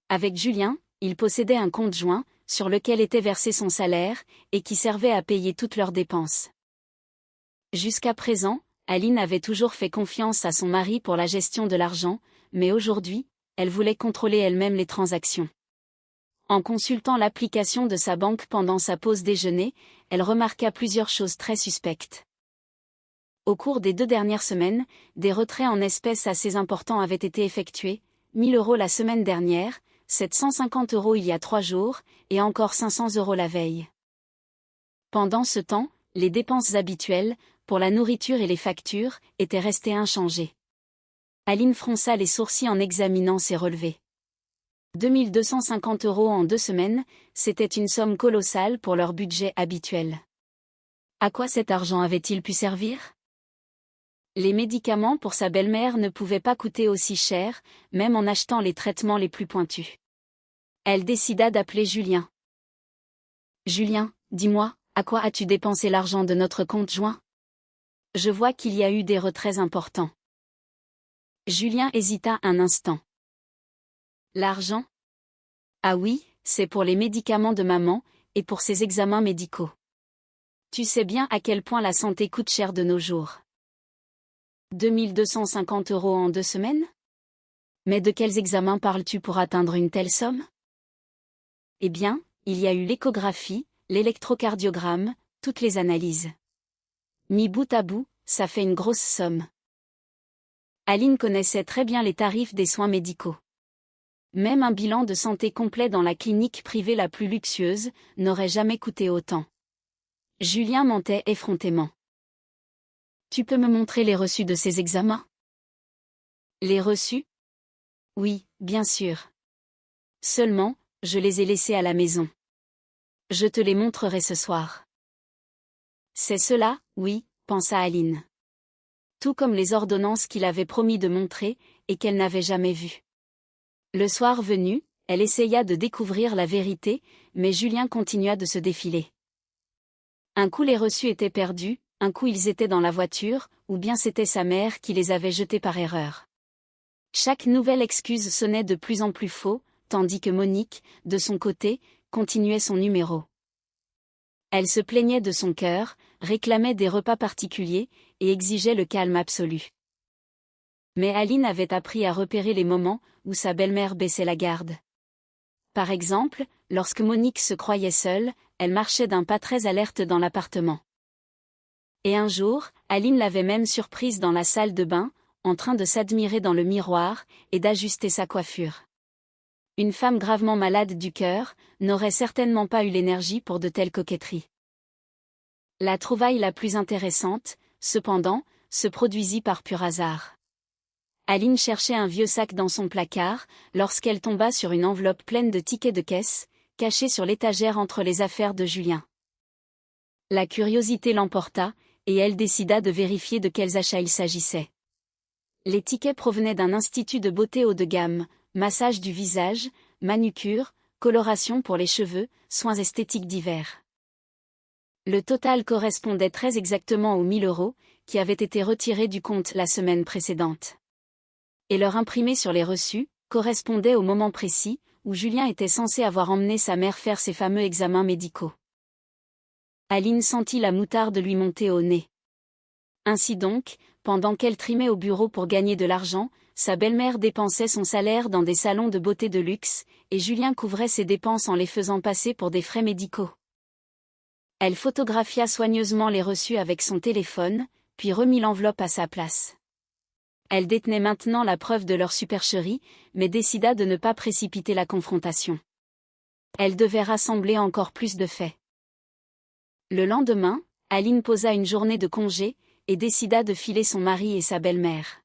A: Avec Julien, il possédait un compte joint, sur lequel était versé son salaire, et qui servait à payer toutes leurs dépenses. Jusqu'à présent, Aline avait toujours fait confiance à son mari pour la gestion de l'argent, mais aujourd'hui, elle voulait contrôler elle-même les transactions. En consultant l'application de sa banque pendant sa pause déjeuner, elle remarqua plusieurs choses très suspectes. Au cours des 2 dernières semaines, des retraits en espèces assez importants avaient été effectués, 1 000 € la semaine dernière, 750 € il y a 3 jours, et encore 500 € la veille. Pendant ce temps, les dépenses habituelles, pour la nourriture et les factures, étaient restées inchangées. Aline fronça les sourcils en examinant ses relevés. 2 250 € en 2 semaines, c'était une somme colossale pour leur budget habituel. À quoi cet argent avait-il pu servir ? Les médicaments pour sa belle-mère ne pouvaient pas coûter aussi cher, même en achetant les traitements les plus pointus. Elle décida d'appeler Julien. « Julien, dis-moi, à quoi as-tu dépensé l'argent de notre compte joint ? Je vois qu'il y a eu des retraits importants. » Julien hésita un instant. « L'argent ? Ah oui, c'est pour les médicaments de maman, et pour ses examens médicaux. Tu sais bien à quel point la santé coûte cher de nos jours. 2 250 € en 2 semaines ? Mais de quels examens parles-tu pour atteindre une telle somme ? Eh bien, il y a eu l'échographie, l'électrocardiogramme, toutes les analyses. Mis bout à bout, ça fait une grosse somme. Aline connaissait très bien les tarifs des soins médicaux. Même un bilan de santé complet dans la clinique privée la plus luxueuse n'aurait jamais coûté autant. Julien mentait effrontément. « Tu peux me montrer les reçus de ces examens ? » Les reçus ? Oui, bien sûr. Seulement, je les ai laissés à la maison. Je te les montrerai ce soir. C'est cela, oui, pensa Aline. Tout comme les ordonnances qu'il avait promis de montrer, et qu'elle n'avait jamais vues. Le soir venu, elle essaya de découvrir la vérité, mais Julien continua de se défiler. Un coup les reçus étaient perdus, un coup ils étaient dans la voiture, ou bien c'était sa mère qui les avait jetés par erreur. Chaque nouvelle excuse sonnait de plus en plus faux, tandis que Monique, de son côté, continuait son numéro. Elle se plaignait de son cœur, réclamait des repas particuliers, et exigeait le calme absolu. Mais Aline avait appris à repérer les moments où sa belle-mère baissait la garde. Par exemple, lorsque Monique se croyait seule, elle marchait d'un pas très alerte dans l'appartement. Et un jour, Aline l'avait même surprise dans la salle de bain, en train de s'admirer dans le miroir, et d'ajuster sa coiffure. Une femme gravement malade du cœur n'aurait certainement pas eu l'énergie pour de telles coquetteries. La trouvaille la plus intéressante, cependant, se produisit par pur hasard. Aline cherchait un vieux sac dans son placard, lorsqu'elle tomba sur une enveloppe pleine de tickets de caisse, cachée sur l'étagère entre les affaires de Julien. La curiosité l'emporta, et elle décida de vérifier de quels achats il s'agissait. Les tickets provenaient d'un institut de beauté haut de gamme, massage du visage, manucure, coloration pour les cheveux, soins esthétiques divers. Le total correspondait très exactement aux 1 000 € qui avaient été retirés du compte la semaine précédente. Et leur imprimé sur les reçus, correspondait au moment précis, où Julien était censé avoir emmené sa mère faire ses fameux examens médicaux. Aline sentit la moutarde lui monter au nez. Ainsi donc, pendant qu'elle trimait au bureau pour gagner de l'argent, sa belle-mère dépensait son salaire dans des salons de beauté de luxe, et Julien couvrait ses dépenses en les faisant passer pour des frais médicaux. Elle photographia soigneusement les reçus avec son téléphone, puis remit l'enveloppe à sa place. Elle détenait maintenant la preuve de leur supercherie, mais décida de ne pas précipiter la confrontation. Elle devait rassembler encore plus de faits. Le lendemain, Aline posa une journée de congé, et décida de filer son mari et sa belle-mère.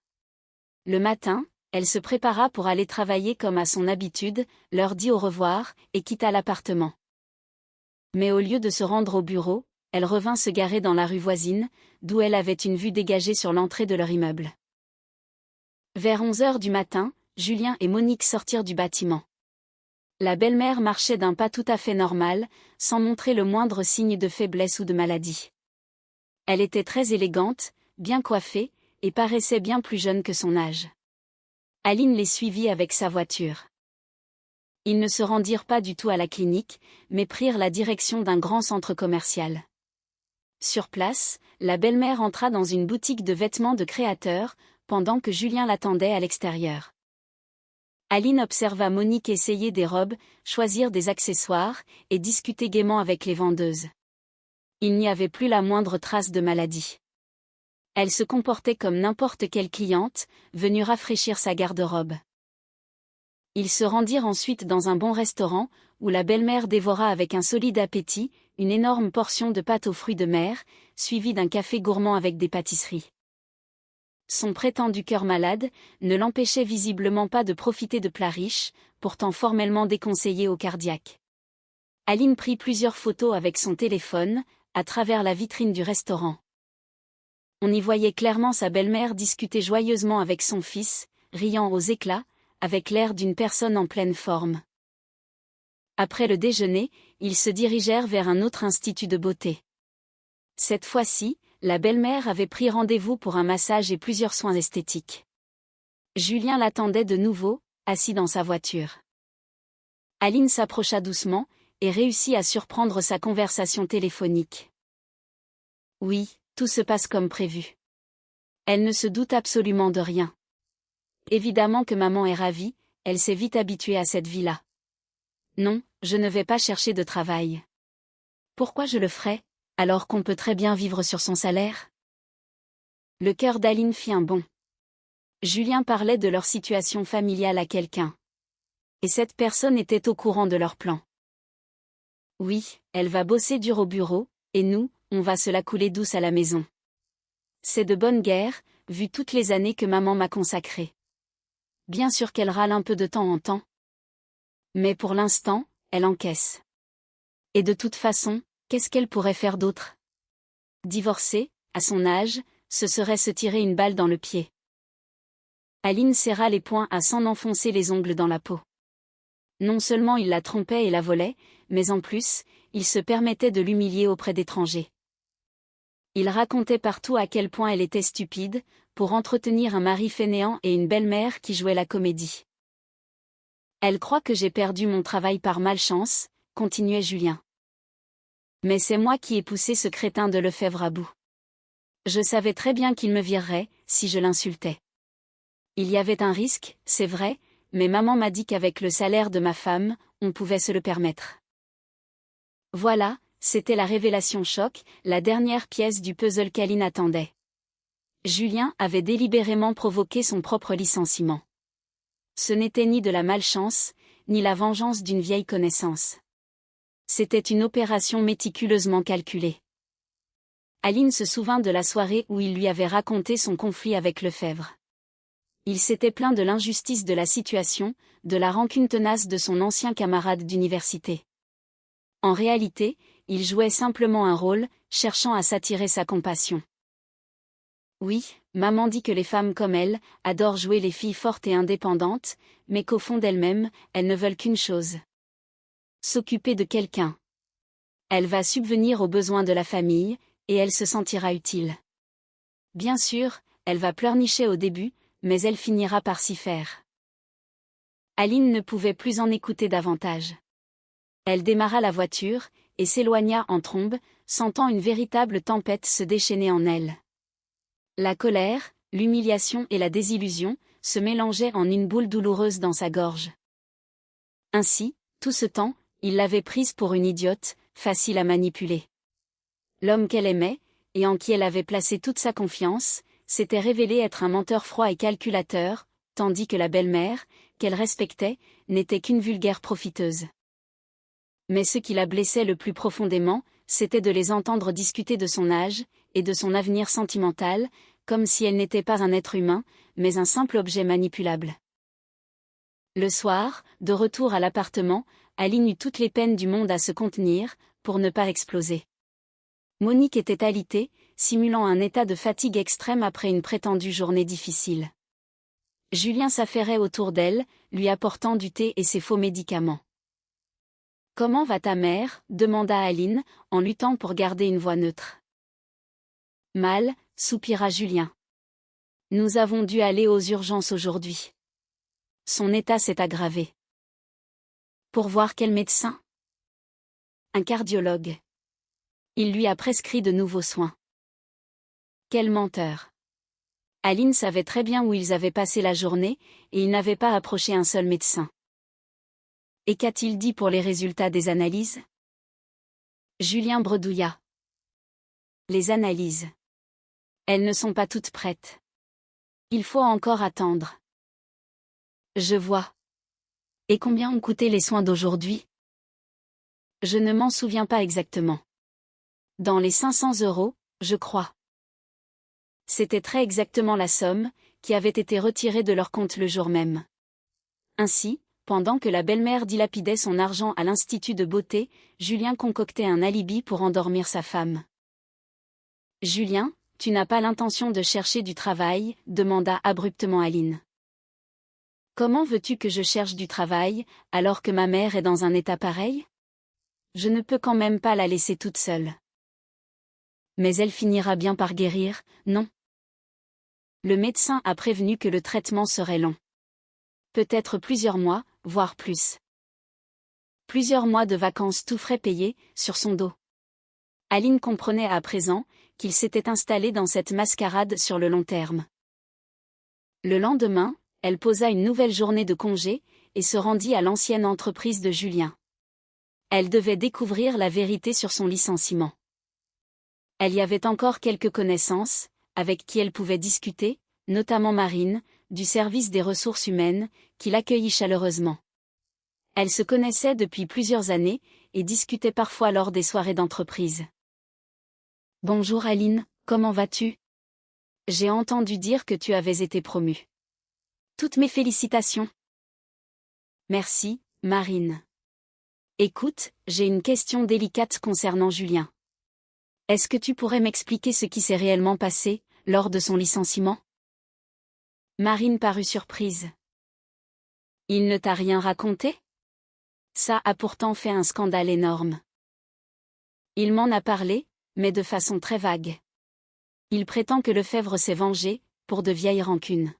A: Le matin, elle se prépara pour aller travailler comme à son habitude, leur dit au revoir, et quitta l'appartement. Mais au lieu de se rendre au bureau, elle revint se garer dans la rue voisine, d'où elle avait une vue dégagée sur l'entrée de leur immeuble. Vers 11 h du matin, Julien et Monique sortirent du bâtiment. La belle-mère marchait d'un pas tout à fait normal, sans montrer le moindre signe de faiblesse ou de maladie. Elle était très élégante, bien coiffée, et paraissait bien plus jeune que son âge. Aline les suivit avec sa voiture. Ils ne se rendirent pas du tout à la clinique, mais prirent la direction d'un grand centre commercial. Sur place, la belle-mère entra dans une boutique de vêtements de créateurs, pendant que Julien l'attendait à l'extérieur. Aline observa Monique essayer des robes, choisir des accessoires, et discuter gaiement avec les vendeuses. Il n'y avait plus la moindre trace de maladie. Elle se comportait comme n'importe quelle cliente, venue rafraîchir sa garde-robe. Ils se rendirent ensuite dans un bon restaurant, où la belle-mère dévora avec un solide appétit, une énorme portion de pâte aux fruits de mer, suivie d'un café gourmand avec des pâtisseries. Son prétendu cœur malade ne l'empêchait visiblement pas de profiter de plats riches, pourtant formellement déconseillés aux cardiaques. Aline prit plusieurs photos avec son téléphone, à travers la vitrine du restaurant. On y voyait clairement sa belle-mère discuter joyeusement avec son fils, riant aux éclats, avec l'air d'une personne en pleine forme. Après le déjeuner, ils se dirigèrent vers un autre institut de beauté. Cette fois-ci, la belle-mère avait pris rendez-vous pour un massage et plusieurs soins esthétiques. Julien l'attendait de nouveau, assis dans sa voiture. Aline s'approcha doucement, et réussit à surprendre sa conversation téléphonique. Oui, tout se passe comme prévu. Elle ne se doute absolument de rien. Évidemment que maman est ravie, elle s'est vite habituée à cette vie-là. Non, je ne vais pas chercher de travail. Pourquoi je le ferais, alors qu'on peut très bien vivre sur son salaire? Le cœur d'Aline fit un bond. Julien parlait de leur situation familiale à quelqu'un. Et cette personne était au courant de leur plan. Oui, elle va bosser dur au bureau, et nous, on va se la couler douce à la maison. C'est de bonne guerre, vu toutes les années que maman m'a consacrées. Bien sûr qu'elle râle un peu de temps en temps. Mais pour l'instant, elle encaisse. Et de toute façon, qu'est-ce qu'elle pourrait faire d'autre? Divorcer, à son âge, ce serait se tirer une balle dans le pied. Aline serra les poings à s'en enfoncer les ongles dans la peau. Non seulement il la trompait et la volait, mais en plus, il se permettait de l'humilier auprès d'étrangers. Il racontait partout à quel point elle était stupide, pour entretenir un mari fainéant et une belle-mère qui jouait la comédie. Elle croit que j'ai perdu mon travail par malchance, continuait Julien. Mais c'est moi qui ai poussé ce crétin de Lefebvre à bout. Je savais très bien qu'il me virerait, si je l'insultais. Il y avait un risque, c'est vrai, mais maman m'a dit qu'avec le salaire de ma femme, on pouvait se le permettre. Voilà, c'était la révélation choc, la dernière pièce du puzzle qu'Aline attendait. Julien avait délibérément provoqué son propre licenciement. Ce n'était ni de la malchance, ni la vengeance d'une vieille connaissance. C'était une opération méticuleusement calculée. Aline se souvint de la soirée où il lui avait raconté son conflit avec Lefebvre. Il s'était plaint de l'injustice de la situation, de la rancune tenace de son ancien camarade d'université. En réalité, il jouait simplement un rôle, cherchant à s'attirer sa compassion. Oui, maman dit que les femmes comme elle adorent jouer les filles fortes et indépendantes, mais qu'au fond d'elles-mêmes, elles ne veulent qu'une chose. S'occuper de quelqu'un. Elle va subvenir aux besoins de la famille, et elle se sentira utile. Bien sûr, elle va pleurnicher au début, mais elle finira par s'y faire. Aline ne pouvait plus en écouter davantage. Elle démarra la voiture, et s'éloigna en trombe, sentant une véritable tempête se déchaîner en elle. La colère, l'humiliation et la désillusion se mélangeaient en une boule douloureuse dans sa gorge. Ainsi, tout ce temps, il l'avait prise pour une idiote, facile à manipuler. L'homme qu'elle aimait, et en qui elle avait placé toute sa confiance, s'était révélé être un menteur froid et calculateur, tandis que la belle-mère, qu'elle respectait, n'était qu'une vulgaire profiteuse. Mais ce qui la blessait le plus profondément, c'était de les entendre discuter de son âge, et de son avenir sentimental, comme si elle n'était pas un être humain, mais un simple objet manipulable. Le soir, de retour à l'appartement, Aline eut toutes les peines du monde à se contenir, pour ne pas exploser. Monique était alitée, simulant un état de fatigue extrême après une prétendue journée difficile. Julien s'affairait autour d'elle, lui apportant du thé et ses faux médicaments. « Comment va ta mère ?» demanda Aline, en luttant pour garder une voix neutre. « Mal » soupira Julien. « Nous avons dû aller aux urgences aujourd'hui. Son état s'est aggravé. » « Pour voir quel médecin ? » « Un cardiologue. » Il lui a prescrit de nouveaux soins. Quel menteur. Aline savait très bien où ils avaient passé la journée, et il n'avait pas approché un seul médecin. Et qu'a-t-il dit pour les résultats des analyses? Julien bredouilla. Les analyses. Elles ne sont pas toutes prêtes. Il faut encore attendre. Je vois. Et combien ont coûté les soins d'aujourd'hui? Je ne m'en souviens pas exactement. Dans les 500 €, je crois. C'était très exactement la somme, qui avait été retirée de leur compte le jour même. Ainsi, pendant que la belle-mère dilapidait son argent à l'Institut de beauté, Julien concoctait un alibi pour endormir sa femme. « Julien, tu n'as pas l'intention de chercher du travail ?» demanda abruptement Aline. « Comment veux-tu que je cherche du travail, alors que ma mère est dans un état pareil? Je ne peux quand même pas la laisser toute seule. » « Mais elle finira bien par guérir, non? » Le médecin a prévenu que le traitement serait long. Peut-être plusieurs mois, voire plus. Plusieurs mois de vacances tout frais payés, sur son dos. Aline comprenait à présent qu'il s'était installé dans cette mascarade sur le long terme. Le lendemain, elle posa une nouvelle journée de congé, et se rendit à l'ancienne entreprise de Julien. Elle devait découvrir la vérité sur son licenciement. Elle y avait encore quelques connaissances, avec qui elle pouvait discuter, notamment Marine, du service des ressources humaines, qui l'accueillit chaleureusement. Elles se connaissaient depuis plusieurs années, et discutaient parfois lors des soirées d'entreprise. « Bonjour Aline, comment vas-tu? J'ai entendu dire que tu avais été promue. Toutes mes félicitations. » Merci, Marine. Écoute, j'ai une question délicate concernant Julien. Est-ce que tu pourrais m'expliquer ce qui s'est réellement passé, lors de son licenciement? Marine parut surprise. Il ne t'a rien raconté? Ça a pourtant fait un scandale énorme. Il m'en a parlé, mais de façon très vague. Il prétend que Lefebvre s'est vengé, pour de vieilles rancunes.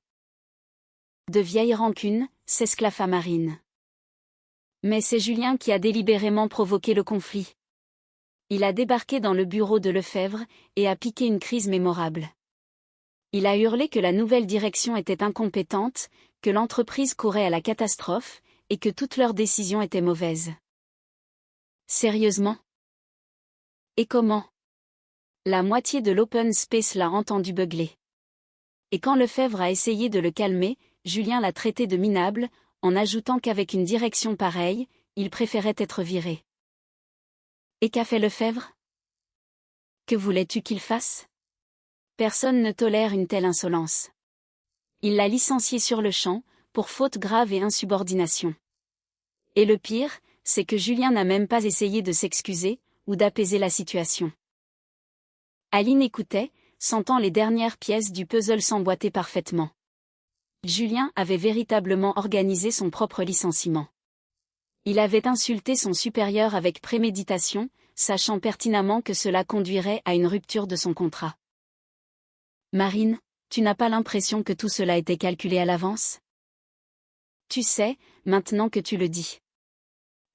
A: De vieilles rancunes, s'esclaffa Marine. Mais c'est Julien qui a délibérément provoqué le conflit. Il a débarqué dans le bureau de Lefebvre, et a piqué une crise mémorable. Il a hurlé que la nouvelle direction était incompétente, que l'entreprise courait à la catastrophe, et que toutes leurs décisions étaient mauvaises. Sérieusement? Et comment? La moitié de l'open space l'a entendu beugler. Et quand Lefebvre a essayé de le calmer, Julien l'a traité de minable, en ajoutant qu'avec une direction pareille, il préférait être viré. Et qu'a fait Lefebvre? Que voulais-tu qu'il fasse? Personne ne tolère une telle insolence. Il l'a licencié sur le champ, pour faute grave et insubordination. Et le pire, c'est que Julien n'a même pas essayé de s'excuser, ou d'apaiser la situation. Aline écoutait, sentant les dernières pièces du puzzle s'emboîter parfaitement. Julien avait véritablement organisé son propre licenciement. Il avait insulté son supérieur avec préméditation, sachant pertinemment que cela conduirait à une rupture de son contrat. Marine, tu n'as pas l'impression que tout cela était calculé à l'avance? Tu sais, maintenant que tu le dis.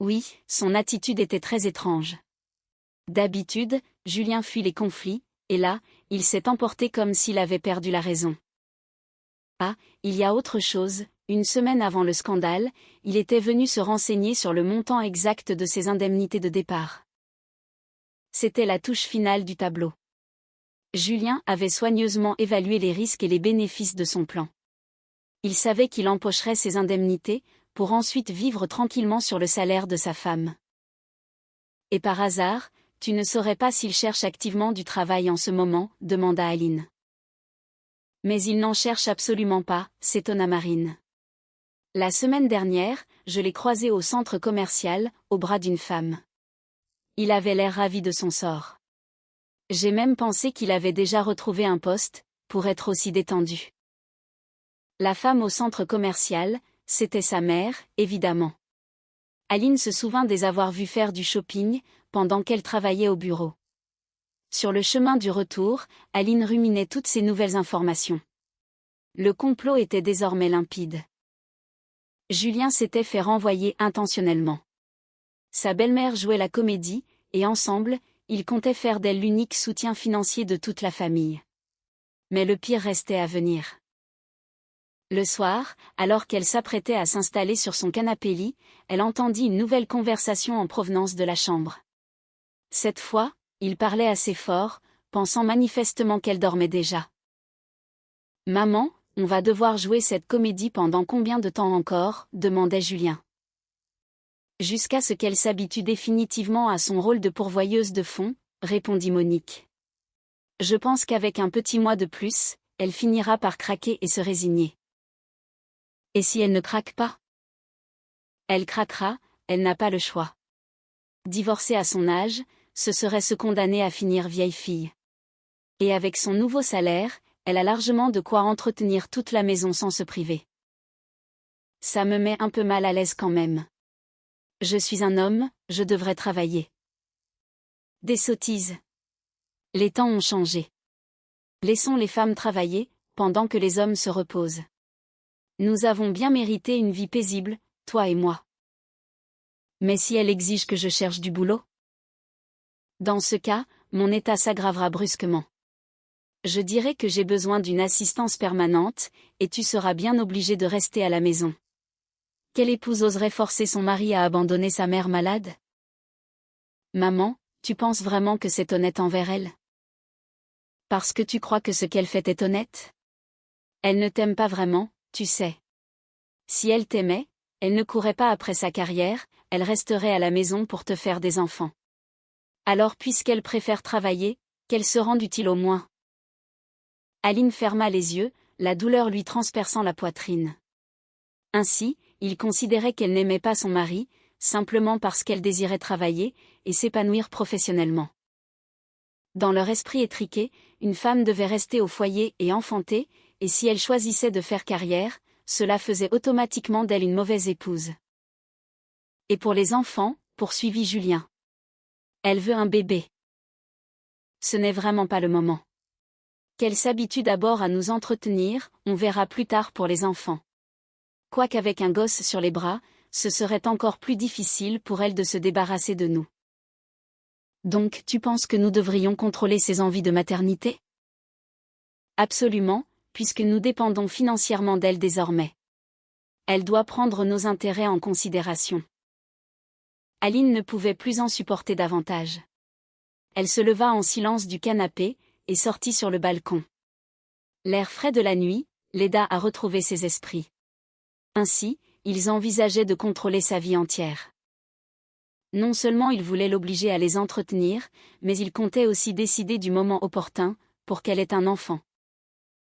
A: Oui, son attitude était très étrange. D'habitude, Julien fuit les conflits, et là, il s'est emporté comme s'il avait perdu la raison. Ah, il y a autre chose. Une semaine avant le scandale, il était venu se renseigner sur le montant exact de ses indemnités de départ. C'était la touche finale du tableau. Julien avait soigneusement évalué les risques et les bénéfices de son plan. Il savait qu'il empocherait ses indemnités, pour ensuite vivre tranquillement sur le salaire de sa femme. Et par hasard, tu ne saurais pas s'il cherche activement du travail en ce moment, demanda Aline. Mais il n'en cherche absolument pas, s'étonna Marine. La semaine dernière, je l'ai croisé au centre commercial, au bras d'une femme. Il avait l'air ravi de son sort. J'ai même pensé qu'il avait déjà retrouvé un poste, pour être aussi détendu. La femme au centre commercial, c'était sa mère, évidemment. Aline se souvint des avoir vus faire du shopping, pendant qu'elle travaillait au bureau. Sur le chemin du retour, Aline ruminait toutes ces nouvelles informations. Le complot était désormais limpide. Julien s'était fait renvoyer intentionnellement. Sa belle-mère jouait la comédie, et ensemble, il comptait faire d'elle l'unique soutien financier de toute la famille. Mais le pire restait à venir. Le soir, alors qu'elle s'apprêtait à s'installer sur son canapé-lit, elle entendit une nouvelle conversation en provenance de la chambre. Cette fois, il parlait assez fort, pensant manifestement qu'elle dormait déjà. « Maman, on va devoir jouer cette comédie pendant combien de temps encore ?» demandait Julien. « Jusqu'à ce qu'elle s'habitue définitivement à son rôle de pourvoyeuse de fonds », répondit Monique. « Je pense qu'avec un petit mois de plus, elle finira par craquer et se résigner. » « Et si elle ne craque pas ? » ?»« Elle craquera, elle n'a pas le choix. Divorcer à son âge, ce serait se condamner à finir vieille fille. Et avec son nouveau salaire, elle a largement de quoi entretenir toute la maison sans se priver. Ça me met un peu mal à l'aise quand même. Je suis un homme, je devrais travailler. » Des sottises. Les temps ont changé. Laissons les femmes travailler, pendant que les hommes se reposent. Nous avons bien mérité une vie paisible, toi et moi. Mais si elle exige que je cherche du boulot ? Dans ce cas, mon état s'aggravera brusquement. Je dirai que j'ai besoin d'une assistance permanente, et tu seras bien obligé de rester à la maison. Quelle épouse oserait forcer son mari à abandonner sa mère malade ? Maman, tu penses vraiment que c'est honnête envers elle ? Parce que tu crois que ce qu'elle fait est honnête ? Elle ne t'aime pas vraiment, tu sais. Si elle t'aimait, elle ne courait pas après sa carrière, elle resterait à la maison pour te faire des enfants. Alors puisqu'elle préfère travailler, qu'elle se rende utile au moins. Aline ferma les yeux, la douleur lui transperçant la poitrine. Ainsi, il considérait qu'elle n'aimait pas son mari, simplement parce qu'elle désirait travailler et s'épanouir professionnellement. Dans leur esprit étriqué, une femme devait rester au foyer et enfanter, et si elle choisissait de faire carrière, cela faisait automatiquement d'elle une mauvaise épouse. Et pour les enfants, poursuivit Julien. Elle veut un bébé. Ce n'est vraiment pas le moment. Qu'elle s'habitue d'abord à nous entretenir, on verra plus tard pour les enfants. Quoiqu'avec un gosse sur les bras, ce serait encore plus difficile pour elle de se débarrasser de nous. Donc tu penses que nous devrions contrôler ses envies de maternité ? Absolument, puisque nous dépendons financièrement d'elle désormais. Elle doit prendre nos intérêts en considération. Aline ne pouvait plus en supporter davantage. Elle se leva en silence du canapé, et sortit sur le balcon. L'air frais de la nuit l'aida à retrouver ses esprits. Ainsi, ils envisageaient de contrôler sa vie entière. Non seulement ils voulaient l'obliger à les entretenir, mais ils comptaient aussi décider du moment opportun, pour qu'elle ait un enfant.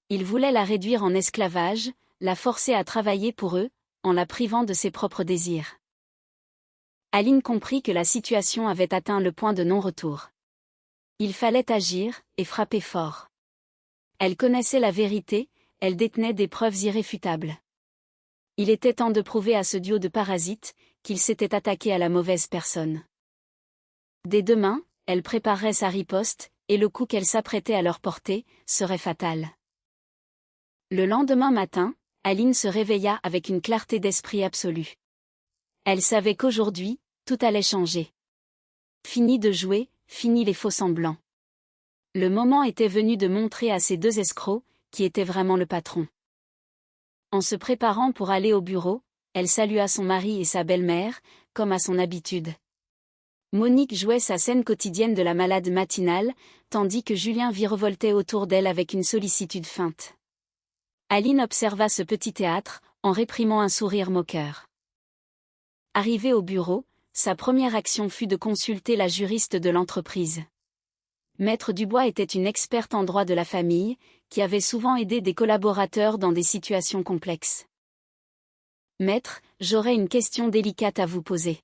A: Ils voulaient la réduire en esclavage, la forcer à travailler pour eux, en la privant de ses propres désirs. Aline comprit que la situation avait atteint le point de non-retour. Il fallait agir, et frapper fort. Elle connaissait la vérité, elle détenait des preuves irréfutables. Il était temps de prouver à ce duo de parasites, qu'il s'était attaqué à la mauvaise personne. Dès demain, elle préparerait sa riposte, et le coup qu'elle s'apprêtait à leur porter, serait fatal. Le lendemain matin, Aline se réveilla avec une clarté d'esprit absolue. Elle savait qu'aujourd'hui, tout allait changer. Fini de jouer, fini les faux-semblants. Le moment était venu de montrer à ces deux escrocs, qui était vraiment le patron. En se préparant pour aller au bureau, elle salua son mari et sa belle-mère, comme à son habitude. Monique jouait sa scène quotidienne de la malade matinale, tandis que Julien virevoltait autour d'elle avec une sollicitude feinte. Aline observa ce petit théâtre, en réprimant un sourire moqueur. Arrivée au bureau, sa première action fut de consulter la juriste de l'entreprise. Maître Dubois était une experte en droit de la famille, qui avait souvent aidé des collaborateurs dans des situations complexes. « Maître, j'aurais une question délicate à vous poser.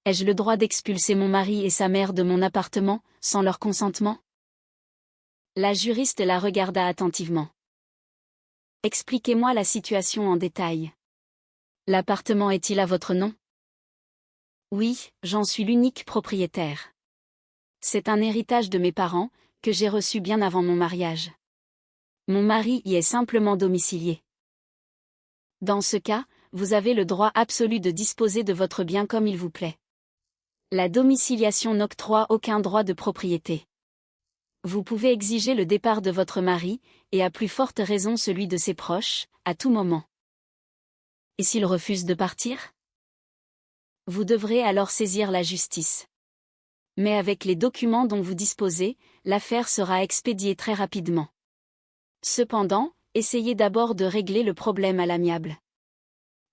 A: Ai-je le droit d'expulser mon mari et sa mère de mon appartement, sans leur consentement ?» La juriste la regarda attentivement. « Expliquez-moi la situation en détail. L'appartement est-il à votre nom ? » « Oui, j'en suis l'unique propriétaire. C'est un héritage de mes parents, que j'ai reçu bien avant mon mariage. Mon mari y est simplement domicilié. Dans ce cas, vous avez le droit absolu de disposer de votre bien comme il vous plaît. La domiciliation n'octroie aucun droit de propriété. Vous pouvez exiger le départ de votre mari, et à plus forte raison celui de ses proches, à tout moment. Et s'il refuse de partir? Vous devrez alors saisir la justice. Mais avec les documents dont vous disposez, l'affaire sera expédiée très rapidement. Cependant, essayez d'abord de régler le problème à l'amiable.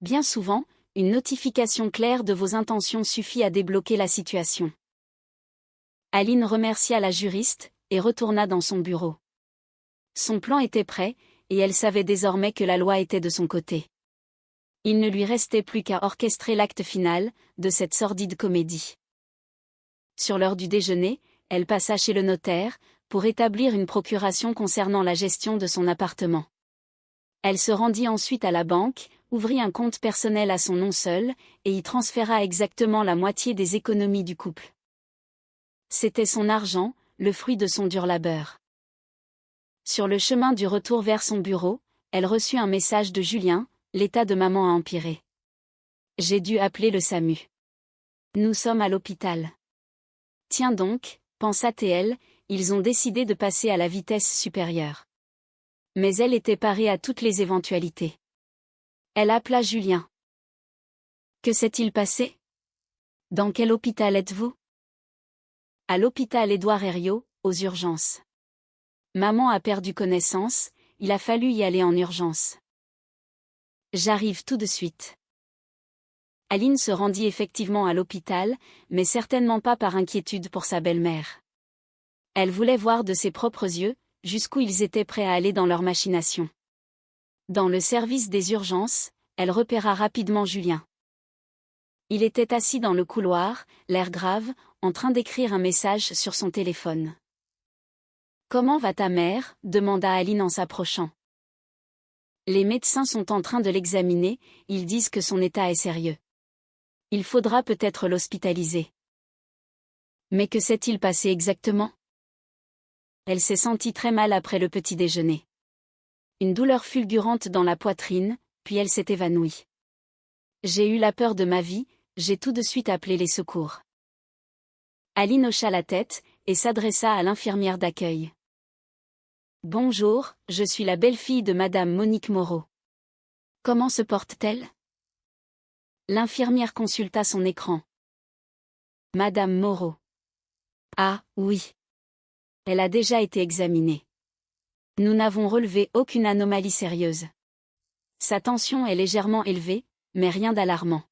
A: Bien souvent, une notification claire de vos intentions suffit à débloquer la situation. Aline remercia la juriste, et retourna dans son bureau. Son plan était prêt, et elle savait désormais que la loi était de son côté. Il ne lui restait plus qu'à orchestrer l'acte final de cette sordide comédie. Sur l'heure du déjeuner, elle passa chez le notaire, pour établir une procuration concernant la gestion de son appartement. Elle se rendit ensuite à la banque, ouvrit un compte personnel à son nom seul, et y transféra exactement la moitié des économies du couple. C'était son argent, le fruit de son dur labeur. Sur le chemin du retour vers son bureau, elle reçut un message de Julien: l'état de maman a empiré. J'ai dû appeler le SAMU. Nous sommes à l'hôpital. Tiens donc, pensa-t-elle, ils ont décidé de passer à la vitesse supérieure. Mais elle était parée à toutes les éventualités. Elle appela Julien. Que s'est-il passé? Dans quel hôpital êtes-vous? À l'hôpital Édouard Herriot, aux urgences. Maman a perdu connaissance, il a fallu y aller en urgence. J'arrive tout de suite. Aline se rendit effectivement à l'hôpital, mais certainement pas par inquiétude pour sa belle-mère. Elle voulait voir de ses propres yeux, jusqu'où ils étaient prêts à aller dans leur machination. Dans le service des urgences, elle repéra rapidement Julien. Il était assis dans le couloir, l'air grave, en train d'écrire un message sur son téléphone. « Comment va ta mère ?» demanda Aline en s'approchant. « Les médecins sont en train de l'examiner, ils disent que son état est sérieux. Il faudra peut-être l'hospitaliser. » Mais que s'est-il passé exactement? Elle s'est sentie très mal après le petit déjeuner. Une douleur fulgurante dans la poitrine, puis elle s'est évanouie. J'ai eu la peur de ma vie, j'ai tout de suite appelé les secours. Aline hocha la tête, et s'adressa à l'infirmière d'accueil. Bonjour, je suis la belle-fille de Madame Monique Moreau. Comment se porte-t-elle? L'infirmière consulta son écran. Madame Moreau. Ah, oui. Elle a déjà été examinée. Nous n'avons relevé aucune anomalie sérieuse. Sa tension est légèrement élevée, mais rien d'alarmant.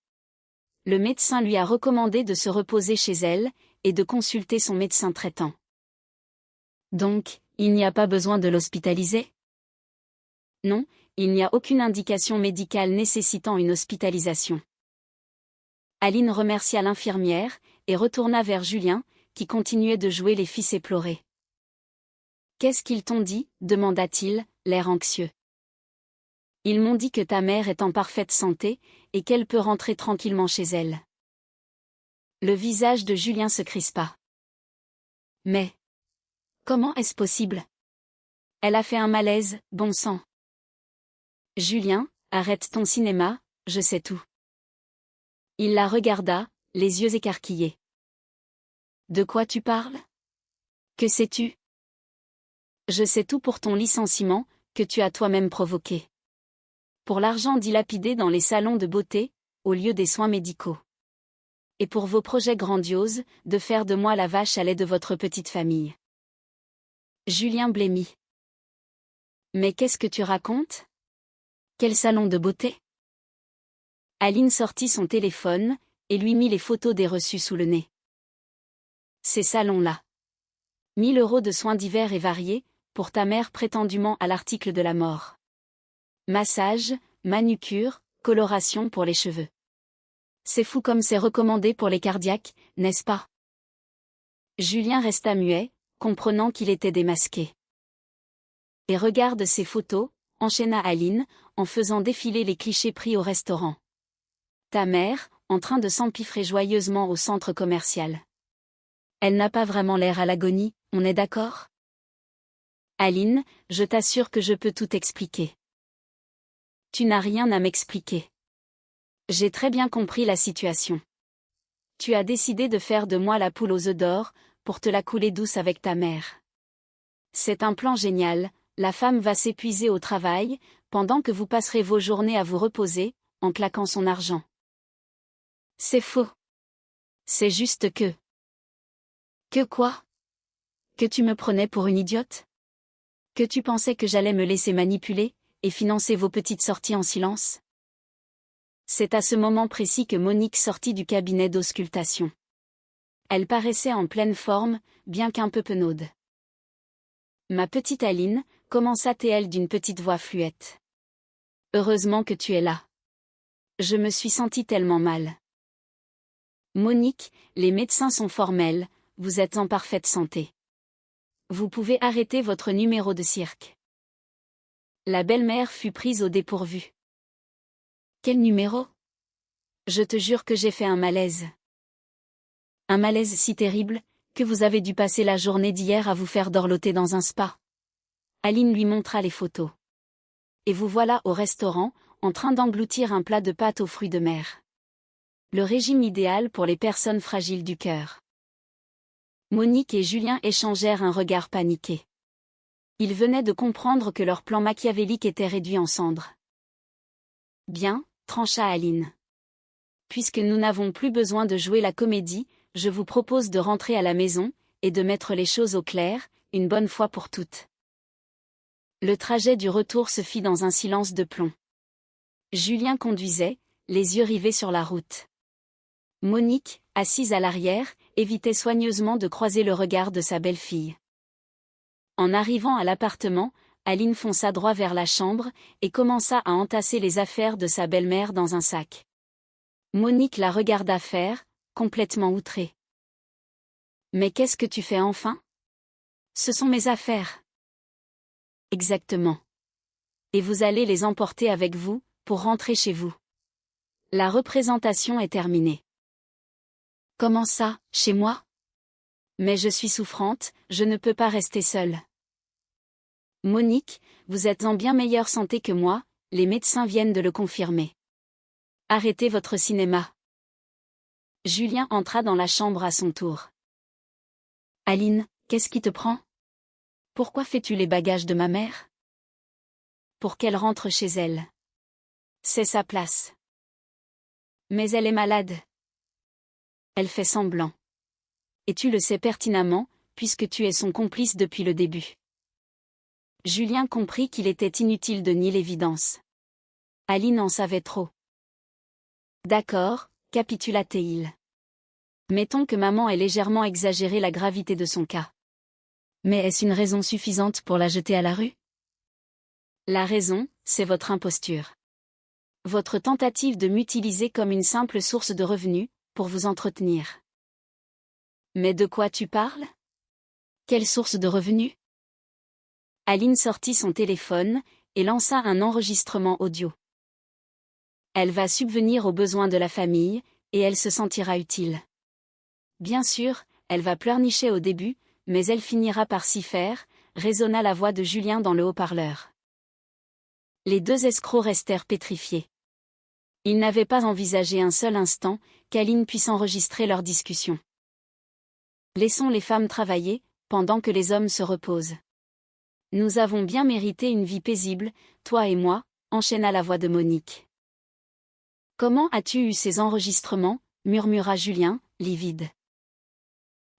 A: Le médecin lui a recommandé de se reposer chez elle, et de consulter son médecin traitant. Donc, il n'y a pas besoin de l'hospitaliser? Non, il n'y a aucune indication médicale nécessitant une hospitalisation. Aline remercia l'infirmière, et retourna vers Julien, qui continuait de jouer les fils éplorés. Qu'est-ce qu'ils t'ont dit? Demanda-t-il, l'air anxieux. Ils m'ont dit que ta mère est en parfaite santé, et qu'elle peut rentrer tranquillement chez elle. Le visage de Julien se crispa. Mais comment est-ce possible? Elle a fait un malaise, bon sang. Julien, arrête ton cinéma, je sais tout. Il la regarda, les yeux écarquillés. De quoi tu parles? Que sais-tu? Je sais tout pour ton licenciement, que tu as toi-même provoqué. Pour l'argent dilapidé dans les salons de beauté, au lieu des soins médicaux. Et pour vos projets grandioses, de faire de moi la vache à lait de votre petite famille. Julien blêmit. Mais qu'est-ce que tu racontes? Quel salon de beauté? Aline sortit son téléphone, et lui mit les photos des reçus sous le nez. Ces salons-là. 1 000 € de soins divers et variés, pour ta mère prétendument à l'article de la mort. Massage, manucure, coloration pour les cheveux. C'est fou comme c'est recommandé pour les cardiaques, n'est-ce pas? Julien resta muet, comprenant qu'il était démasqué. Et regarde ces photos, enchaîna Aline, en faisant défiler les clichés pris au restaurant. Ta mère, en train de s'empiffrer joyeusement au centre commercial. Elle n'a pas vraiment l'air à l'agonie, on est d'accord? Aline, je t'assure que je peux tout expliquer. Tu n'as rien à m'expliquer. J'ai très bien compris la situation. Tu as décidé de faire de moi la poule aux œufs d'or, pour te la couler douce avec ta mère. C'est un plan génial, la femme va s'épuiser au travail, pendant que vous passerez vos journées à vous reposer, en claquant son argent. C'est faux. C'est juste que... Que quoi? Que tu me prenais pour une idiote? Que tu pensais que j'allais me laisser manipuler, et financer vos petites sorties en silence? C'est à ce moment précis que Monique sortit du cabinet d'auscultation. Elle paraissait en pleine forme, bien qu'un peu penaude. Ma petite Aline, commença-t-elle d'une petite voix fluette. Heureusement que tu es là. Je me suis sentie tellement mal. Monique, les médecins sont formels, vous êtes en parfaite santé. Vous pouvez arrêter votre numéro de cirque. La belle-mère fut prise au dépourvu. Quel numéro? Je te jure que j'ai fait un malaise. Un malaise si terrible, que vous avez dû passer la journée d'hier à vous faire dorloter dans un spa. Aline lui montra les photos. Et vous voilà au restaurant, en train d'engloutir un plat de pâtes aux fruits de mer. Le régime idéal pour les personnes fragiles du cœur. Monique et Julien échangèrent un regard paniqué. Ils venaient de comprendre que leur plan machiavélique était réduit en cendres. Bien, trancha Aline. Puisque nous n'avons plus besoin de jouer la comédie, je vous propose de rentrer à la maison, et de mettre les choses au clair, une bonne fois pour toutes. Le trajet du retour se fit dans un silence de plomb. Julien conduisait, les yeux rivés sur la route. Monique, assise à l'arrière, évitait soigneusement de croiser le regard de sa belle-fille. En arrivant à l'appartement, Aline fonça droit vers la chambre, et commença à entasser les affaires de sa belle-mère dans un sac. Monique la regarda faire, complètement outrée. « Mais qu'est-ce que tu fais enfin? Ce sont mes affaires. » Exactement. Et vous allez les emporter avec vous, pour rentrer chez vous. La représentation est terminée. Comment ça, chez moi? Mais je suis souffrante, je ne peux pas rester seule. Monique, vous êtes en bien meilleure santé que moi, les médecins viennent de le confirmer. Arrêtez votre cinéma. Julien entra dans la chambre à son tour. Aline, qu'est-ce qui te prend? Pourquoi fais-tu les bagages de ma mère? Pour qu'elle rentre chez elle. C'est sa place. Mais elle est malade. Elle fait semblant. Et tu le sais pertinemment, puisque tu es son complice depuis le début. Julien comprit qu'il était inutile de nier l'évidence. Aline en savait trop. D'accord, capitula-t-il. Mettons que maman ait légèrement exagéré la gravité de son cas. Mais est-ce une raison suffisante pour la jeter à la rue? La raison, c'est votre imposture. Votre tentative de m'utiliser comme une simple source de revenus, pour vous entretenir. Mais de quoi tu parles? Quelle source de revenus? Aline sortit son téléphone, et lança un enregistrement audio. Elle va subvenir aux besoins de la famille, et elle se sentira utile. Bien sûr, elle va pleurnicher au début, mais elle finira par s'y faire, résonna la voix de Julien dans le haut-parleur. Les deux escrocs restèrent pétrifiés. Ils n'avaient pas envisagé un seul instant qu'Aline puisse enregistrer leur discussion. Laissons les femmes travailler, pendant que les hommes se reposent. Nous avons bien mérité une vie paisible, toi et moi, enchaîna la voix de Monique. Comment as-tu eu ces enregistrements? Murmura Julien, livide.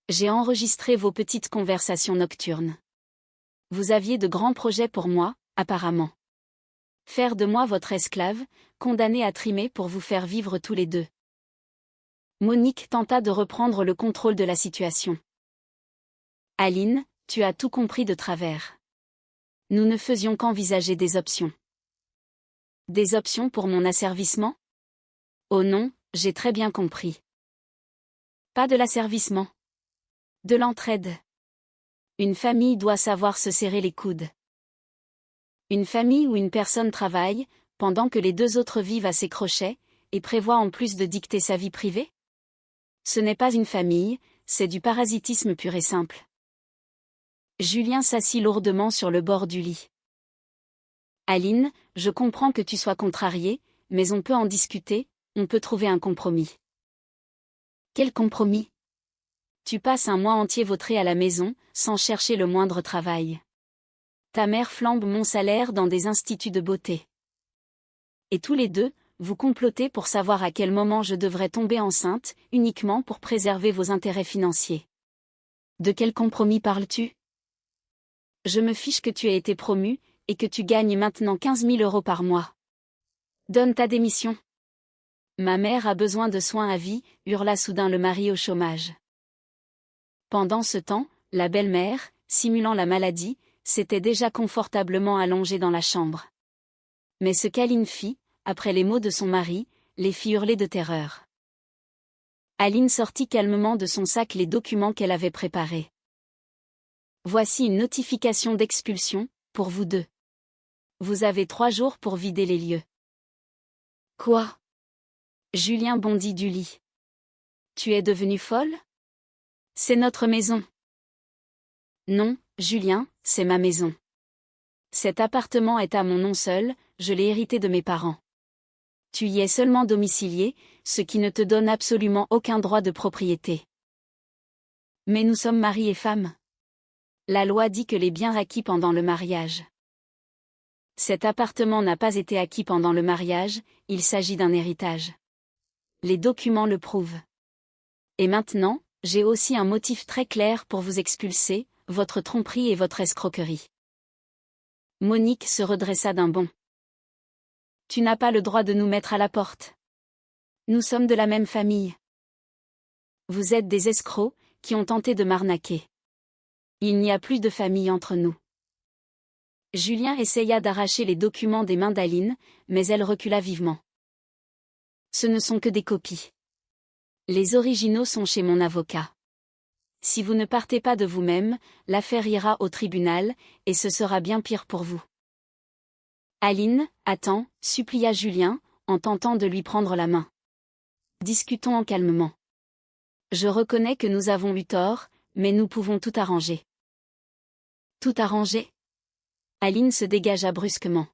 A: J'ai enregistré vos petites conversations nocturnes. Vous aviez de grands projets pour moi, apparemment. Faire de moi votre esclave, condamné à trimer pour vous faire vivre tous les deux. Monique tenta de reprendre le contrôle de la situation. Aline, tu as tout compris de travers. Nous ne faisions qu'envisager des options. Des options pour mon asservissement? Oh non, j'ai très bien compris. Pas de l'asservissement. De l'entraide. Une famille doit savoir se serrer les coudes. Une famille où une personne travaille, pendant que les deux autres vivent à ses crochets, et prévoit en plus de dicter sa vie privée? Ce n'est pas une famille, c'est du parasitisme pur et simple. Julien s'assit lourdement sur le bord du lit. Aline, je comprends que tu sois contrariée, mais on peut en discuter, on peut trouver un compromis. Quel compromis? Tu passes un mois entier vautré à la maison, sans chercher le moindre travail. Ta mère flambe mon salaire dans des instituts de beauté. Et tous les deux, vous complotez pour savoir à quel moment je devrais tomber enceinte, uniquement pour préserver vos intérêts financiers. De quel compromis parles-tu? Je me fiche que tu aies été promu, et que tu gagnes maintenant 15 000 € par mois. Donne ta démission. Ma mère a besoin de soins à vie, hurla soudain le mari au chômage. Pendant ce temps, la belle-mère, simulant la maladie, s'était déjà confortablement allongée dans la chambre. Mais ce qu'Aline fit, après les mots de son mari, les fit hurler de terreur. Aline sortit calmement de son sac les documents qu'elle avait préparés. Voici une notification d'expulsion, pour vous deux. Vous avez 3 jours pour vider les lieux. Quoi? Julien bondit du lit. Tu es devenue folle? C'est notre maison. Non, Julien, c'est ma maison. Cet appartement est à mon nom seul, je l'ai hérité de mes parents. Tu y es seulement domicilié, ce qui ne te donne absolument aucun droit de propriété. Mais nous sommes mari et femme. La loi dit que les biens acquis pendant le mariage. Cet appartement n'a pas été acquis pendant le mariage, il s'agit d'un héritage. Les documents le prouvent. Et maintenant, j'ai aussi un motif très clair pour vous expulser, votre tromperie et votre escroquerie. Monique se redressa d'un bond. Tu n'as pas le droit de nous mettre à la porte. Nous sommes de la même famille. Vous êtes des escrocs, qui ont tenté de m'arnaquer. Il n'y a plus de famille entre nous. Julien essaya d'arracher les documents des mains d'Aline, mais elle recula vivement. Ce ne sont que des copies. Les originaux sont chez mon avocat. Si vous ne partez pas de vous-même, l'affaire ira au tribunal, et ce sera bien pire pour vous. Aline, attends, supplia Julien, en tentant de lui prendre la main. Discutons calmement. Je reconnais que nous avons eu tort, mais nous pouvons tout arranger. Tout arranger? Aline se dégagea brusquement.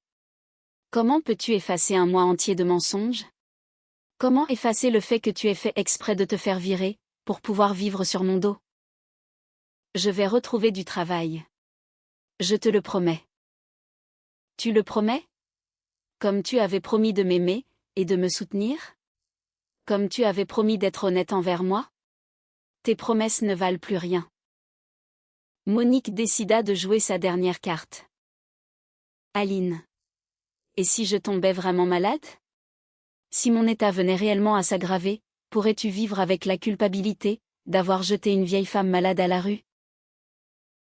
A: Comment peux-tu effacer un mois entier de mensonges? Comment effacer le fait que tu aies fait exprès de te faire virer, pour pouvoir vivre sur mon dos? Je vais retrouver du travail. Je te le promets. Tu le promets? Comme tu avais promis de m'aimer, et de me soutenir? Comme tu avais promis d'être honnête envers moi? Tes promesses ne valent plus rien. Monique décida de jouer sa dernière carte. Aline. Et si je tombais vraiment malade? Si mon état venait réellement à s'aggraver, pourrais-tu vivre avec la culpabilité d'avoir jeté une vieille femme malade à la rue?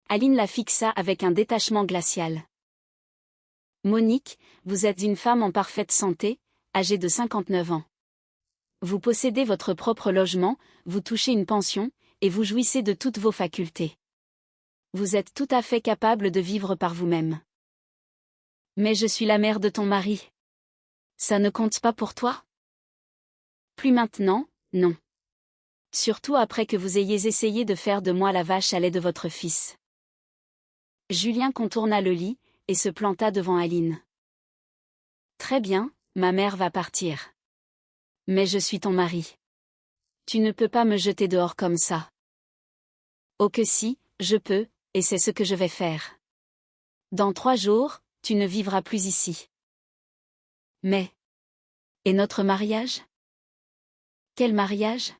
A: Aline la fixa avec un détachement glacial. Monique, vous êtes une femme en parfaite santé, âgée de 59 ans. Vous possédez votre propre logement, vous touchez une pension, et vous jouissez de toutes vos facultés. Vous êtes tout à fait capable de vivre par vous-même. Mais je suis la mère de ton mari. Ça ne compte pas pour toi? Plus maintenant, non. Surtout après que vous ayez essayé de faire de moi la vache à lait de votre fils. Julien contourna le lit, et se planta devant Aline. Très bien, ma mère va partir. Mais je suis ton mari. Tu ne peux pas me jeter dehors comme ça. Oh que si, je peux, et c'est ce que je vais faire. Dans 3 jours, tu ne vivras plus ici. Mais... Et notre mariage? Quel mariage?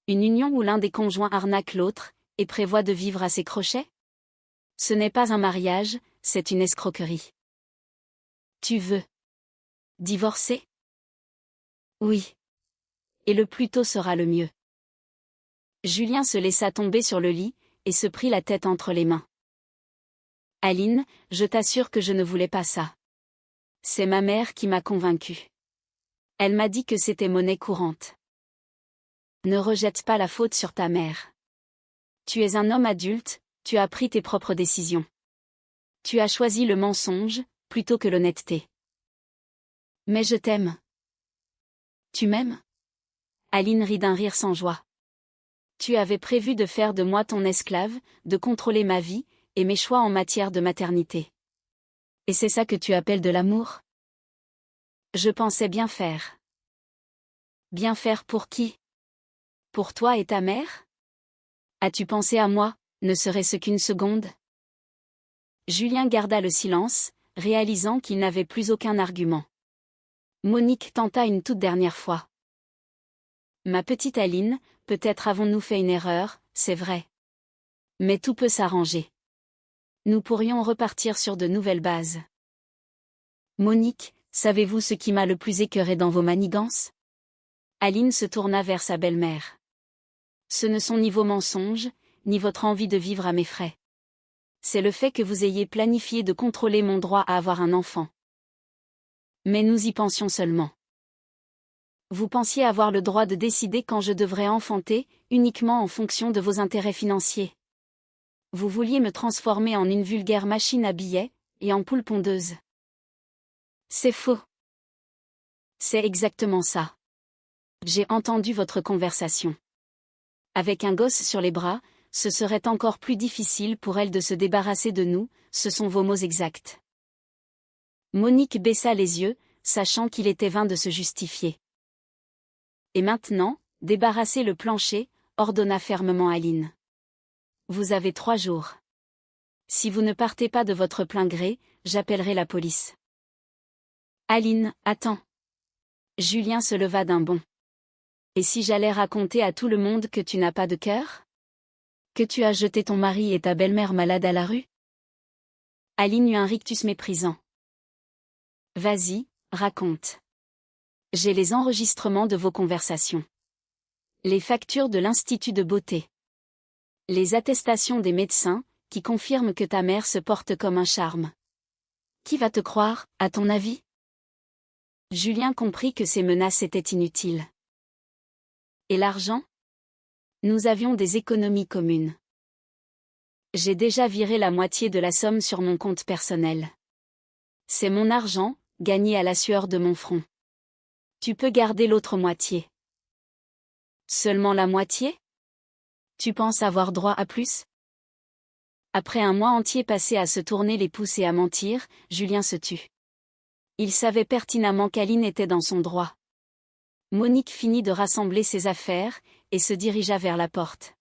A: Une union où l'un des conjoints arnaque l'autre, et prévoit de vivre à ses crochets? Ce n'est pas un mariage, c'est une escroquerie. Tu veux divorcer? Oui. Et le plus tôt sera le mieux. Julien se laissa tomber sur le lit, et se prit la tête entre les mains. Aline, je t'assure que je ne voulais pas ça. C'est ma mère qui m'a convaincue. Elle m'a dit que c'était monnaie courante. Ne rejette pas la faute sur ta mère. Tu es un homme adulte, tu as pris tes propres décisions. Tu as choisi le mensonge, plutôt que l'honnêteté. Mais je t'aime. Tu m'aimes? Aline rit d'un rire sans joie. Tu avais prévu de faire de moi ton esclave, de contrôler ma vie, et mes choix en matière de maternité. Et c'est ça que tu appelles de l'amour? Je pensais bien faire. Bien faire pour qui? Pour toi et ta mère? As-tu pensé à moi, ne serait-ce qu'une seconde? Julien garda le silence, réalisant qu'il n'avait plus aucun argument. Monique tenta une toute dernière fois. Ma petite Aline, peut-être avons-nous fait une erreur, c'est vrai. Mais tout peut s'arranger. Nous pourrions repartir sur de nouvelles bases. Monique, savez-vous ce qui m'a le plus écœuré dans vos manigances? Aline se tourna vers sa belle-mère. Ce ne sont ni vos mensonges, ni votre envie de vivre à mes frais. C'est le fait que vous ayez planifié de contrôler mon droit à avoir un enfant. Mais nous y pensions seulement. Vous pensiez avoir le droit de décider quand je devrais enfanter, uniquement en fonction de vos intérêts financiers. Vous vouliez me transformer en une vulgaire machine à billets, et en poule pondeuse. C'est faux. C'est exactement ça. J'ai entendu votre conversation. Avec un gosse sur les bras, ce serait encore plus difficile pour elle de se débarrasser de nous, ce sont vos mots exacts. Monique baissa les yeux, sachant qu'il était vain de se justifier. Et maintenant, débarrassez le plancher, ordonna fermement Aline. Vous avez 3 jours. Si vous ne partez pas de votre plein gré, j'appellerai la police. Aline, attends. Julien se leva d'un bond. Et si j'allais raconter à tout le monde que tu n'as pas de cœur? Que tu as jeté ton mari et ta belle-mère malade à la rue? Aline eut un rictus méprisant. Vas-y, raconte. J'ai les enregistrements de vos conversations. Les factures de l'Institut de beauté. Les attestations des médecins, qui confirment que ta mère se porte comme un charme. Qui va te croire, à ton avis? Julien comprit que ces menaces étaient inutiles. Et l'argent? Nous avions des économies communes. J'ai déjà viré la moitié de la somme sur mon compte personnel. C'est mon argent, gagné à la sueur de mon front. Tu peux garder l'autre moitié. Seulement la moitié? Tu penses avoir droit à plus? Après un mois entier passé à se tourner les pouces et à mentir, Julien se tut. Il savait pertinemment qu'Aline était dans son droit. Monique finit de rassembler ses affaires, et se dirigea vers la porte.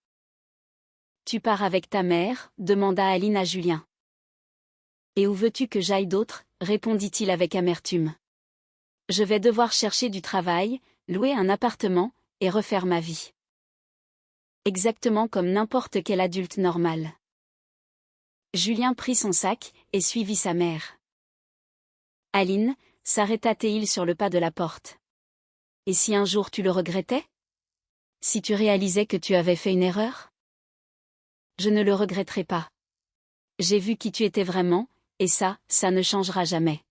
A: « Tu pars avec ta mère ?» demanda Aline à Julien. « Et où veux-tu que j'aille d'autre ?» répondit-il avec amertume. « Je vais devoir chercher du travail, louer un appartement, et refaire ma vie. Exactement comme n'importe quel adulte normal. » Julien prit son sac, et suivit sa mère. Aline, s'arrêta-t-il sur le pas de la porte. « Et si un jour tu le regrettais? Si tu réalisais que tu avais fait une erreur? » Je ne le regretterai pas. J'ai vu qui tu étais vraiment, et ça ne changera jamais.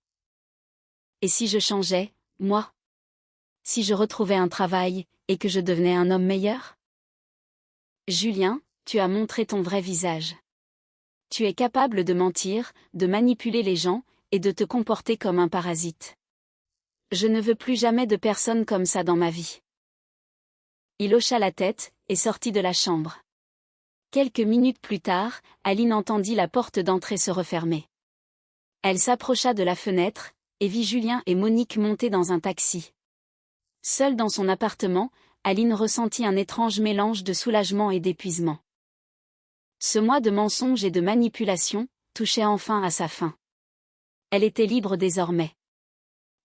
A: Et si je changeais, moi? Si je retrouvais un travail, et que je devenais un homme meilleur? Julien, tu as montré ton vrai visage. Tu es capable de mentir, de manipuler les gens, et de te comporter comme un parasite. Je ne veux plus jamais de personne comme ça dans ma vie. Il hocha la tête, et sortit de la chambre. Quelques minutes plus tard, Aline entendit la porte d'entrée se refermer. Elle s'approcha de la fenêtre, et vit Julien et Monique monter dans un taxi. Seule dans son appartement, Aline ressentit un étrange mélange de soulagement et d'épuisement. Ce mois de mensonges et de manipulations touchait enfin à sa fin. Elle était libre désormais.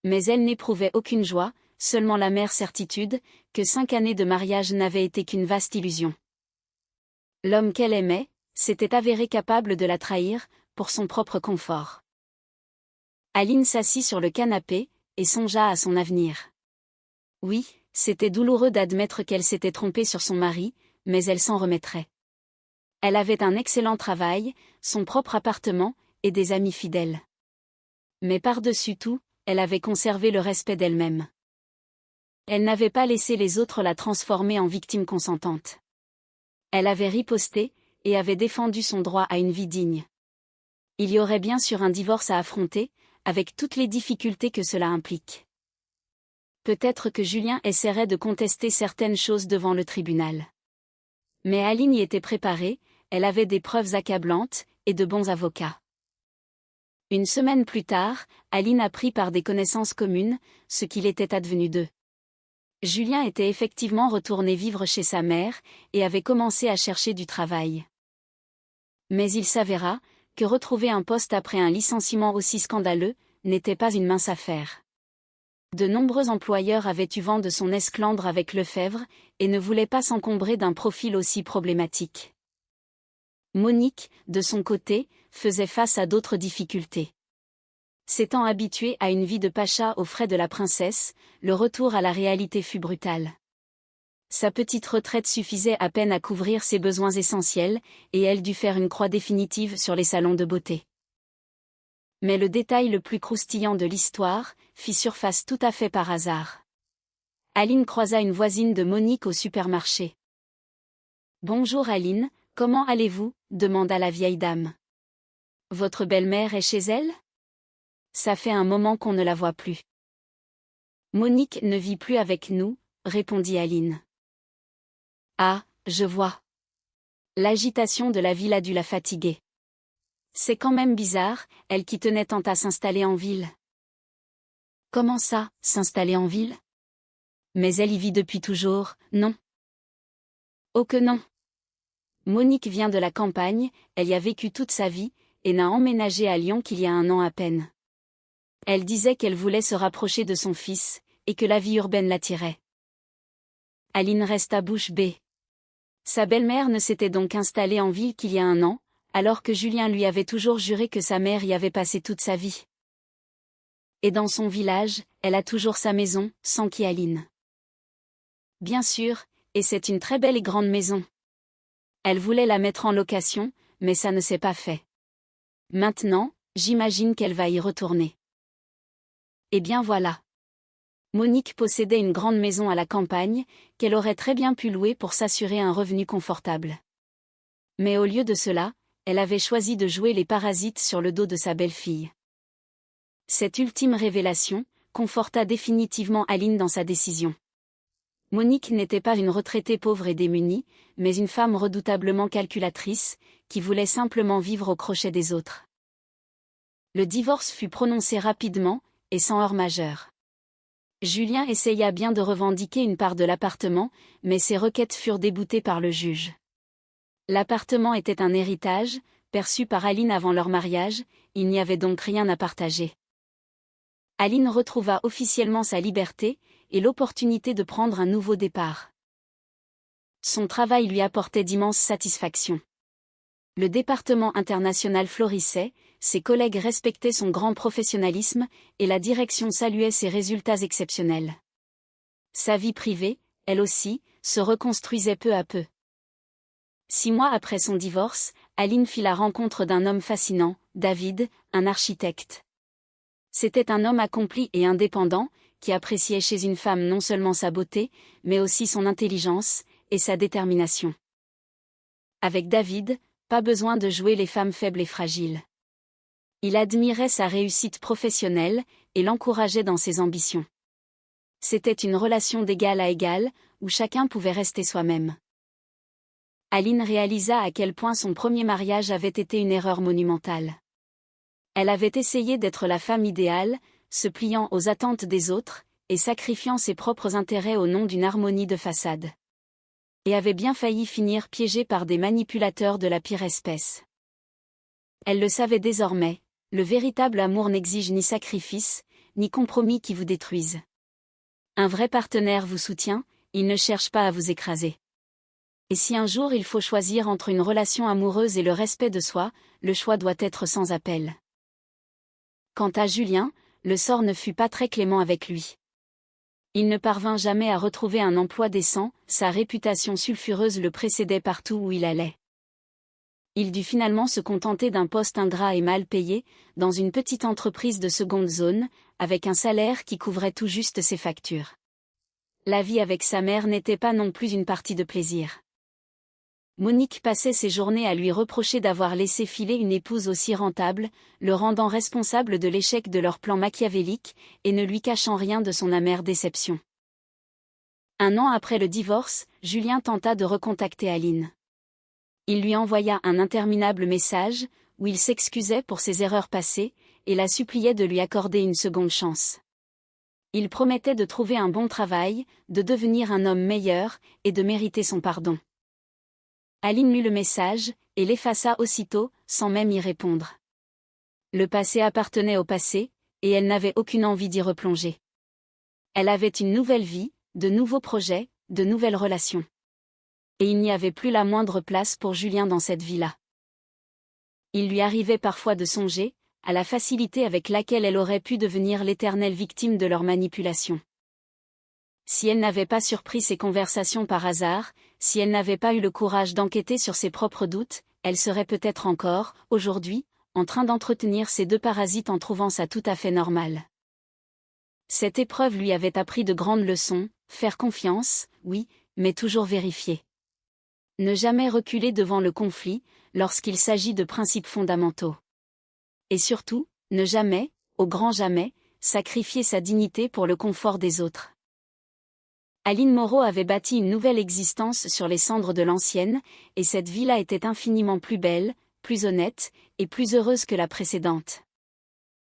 A: Mais elle n'éprouvait aucune joie, seulement l'amère certitude, que 5 années de mariage n'avaient été qu'une vaste illusion. L'homme qu'elle aimait, s'était avéré capable de la trahir, pour son propre confort. Aline s'assit sur le canapé, et songea à son avenir. Oui, c'était douloureux d'admettre qu'elle s'était trompée sur son mari, mais elle s'en remettrait. Elle avait un excellent travail, son propre appartement, et des amis fidèles. Mais par-dessus tout, elle avait conservé le respect d'elle-même. Elle n'avait pas laissé les autres la transformer en victime consentante. Elle avait riposté, et avait défendu son droit à une vie digne. Il y aurait bien sûr un divorce à affronter, avec toutes les difficultés que cela implique. Peut-être que Julien essaierait de contester certaines choses devant le tribunal. Mais Aline y était préparée, elle avait des preuves accablantes, et de bons avocats. Une semaine plus tard, Aline apprit par des connaissances communes, ce qu'il était advenu d'eux. Julien était effectivement retourné vivre chez sa mère, et avait commencé à chercher du travail. Mais il s'avéra que retrouver un poste après un licenciement aussi scandaleux n'était pas une mince affaire. De nombreux employeurs avaient eu vent de son esclandre avec Lefebvre, et ne voulaient pas s'encombrer d'un profil aussi problématique. Monique, de son côté, faisait face à d'autres difficultés. S'étant habituée à une vie de pacha aux frais de la princesse, le retour à la réalité fut brutal. Sa petite retraite suffisait à peine à couvrir ses besoins essentiels, et elle dut faire une croix définitive sur les salons de beauté. Mais le détail le plus croustillant de l'histoire fit surface tout à fait par hasard. Aline croisa une voisine de Monique au supermarché. « Bonjour Aline, comment allez-vous » demanda la vieille dame. « Votre belle-mère est chez elle ? Ça fait un moment qu'on ne la voit plus. »« Monique ne vit plus avec nous, » répondit Aline. « Ah, je vois. L'agitation de la ville a dû la fatiguer. C'est quand même bizarre, elle qui tenait tant à s'installer en ville. » « Comment ça, s'installer en ville ? Mais elle y vit depuis toujours, non ? » ?»« Oh que non. Monique vient de la campagne, elle y a vécu toute sa vie, et n'a emménagé à Lyon qu'il y a un an à peine. Elle disait qu'elle voulait se rapprocher de son fils, et que la vie urbaine l'attirait. » Aline resta bouche bée. Sa belle-mère ne s'était donc installée en ville qu'il y a un an, alors que Julien lui avait toujours juré que sa mère y avait passé toute sa vie. Et dans son village, elle a toujours sa maison, s'enquit Aline. Bien sûr, et c'est une très belle et grande maison. Elle voulait la mettre en location, mais ça ne s'est pas fait. Maintenant, j'imagine qu'elle va y retourner. Eh bien voilà. Monique possédait une grande maison à la campagne, qu'elle aurait très bien pu louer pour s'assurer un revenu confortable. Mais au lieu de cela, elle avait choisi de jouer les parasites sur le dos de sa belle-fille. Cette ultime révélation conforta définitivement Aline dans sa décision. Monique n'était pas une retraitée pauvre et démunie, mais une femme redoutablement calculatrice, qui voulait simplement vivre au crochet des autres. Le divorce fut prononcé rapidement, et sans heurts majeurs. Julien essaya bien de revendiquer une part de l'appartement, mais ses requêtes furent déboutées par le juge. L'appartement était un héritage, perçu par Aline avant leur mariage, il n'y avait donc rien à partager. Aline retrouva officiellement sa liberté, et l'opportunité de prendre un nouveau départ. Son travail lui apportait d'immenses satisfactions. Le département international florissait, ses collègues respectaient son grand professionnalisme, et la direction saluait ses résultats exceptionnels. Sa vie privée, elle aussi, se reconstruisait peu à peu. 6 mois après son divorce, Aline fit la rencontre d'un homme fascinant, David, un architecte. C'était un homme accompli et indépendant, qui appréciait chez une femme non seulement sa beauté, mais aussi son intelligence, et sa détermination. Avec David, pas besoin de jouer les femmes faibles et fragiles. Il admirait sa réussite professionnelle, et l'encourageait dans ses ambitions. C'était une relation d'égal à égal, où chacun pouvait rester soi-même. Aline réalisa à quel point son premier mariage avait été une erreur monumentale. Elle avait essayé d'être la femme idéale, se pliant aux attentes des autres, et sacrifiant ses propres intérêts au nom d'une harmonie de façade. Et avait bien failli finir piégée par des manipulateurs de la pire espèce. Elle le savait désormais, le véritable amour n'exige ni sacrifice, ni compromis qui vous détruisent. Un vrai partenaire vous soutient, il ne cherche pas à vous écraser. Et si un jour il faut choisir entre une relation amoureuse et le respect de soi, le choix doit être sans appel. Quant à Julien, le sort ne fut pas très clément avec lui. Il ne parvint jamais à retrouver un emploi décent, sa réputation sulfureuse le précédait partout où il allait. Il dut finalement se contenter d'un poste ingrat et mal payé, dans une petite entreprise de seconde zone, avec un salaire qui couvrait tout juste ses factures. La vie avec sa mère n'était pas non plus une partie de plaisir. Monique passait ses journées à lui reprocher d'avoir laissé filer une épouse aussi rentable, le rendant responsable de l'échec de leur plan machiavélique, et ne lui cachant rien de son amère déception. 1 an après le divorce, Julien tenta de recontacter Aline. Il lui envoya un interminable message, où il s'excusait pour ses erreurs passées, et la suppliait de lui accorder une seconde chance. Il promettait de trouver un bon travail, de devenir un homme meilleur, et de mériter son pardon. Aline lut le message, et l'effaça aussitôt, sans même y répondre. Le passé appartenait au passé, et elle n'avait aucune envie d'y replonger. Elle avait une nouvelle vie, de nouveaux projets, de nouvelles relations. Et il n'y avait plus la moindre place pour Julien dans cette vie-là. Il lui arrivait parfois de songer à la facilité avec laquelle elle aurait pu devenir l'éternelle victime de leur manipulation. Si elle n'avait pas surpris ces conversations par hasard, si elle n'avait pas eu le courage d'enquêter sur ses propres doutes, elle serait peut-être encore, aujourd'hui, en train d'entretenir ces deux parasites en trouvant ça tout à fait normal. Cette épreuve lui avait appris de grandes leçons, faire confiance, oui, mais toujours vérifier. Ne jamais reculer devant le conflit, lorsqu'il s'agit de principes fondamentaux. Et surtout, ne jamais, au grand jamais, sacrifier sa dignité pour le confort des autres. Aline Moreau avait bâti une nouvelle existence sur les cendres de l'ancienne, et cette vie-là était infiniment plus belle, plus honnête, et plus heureuse que la précédente.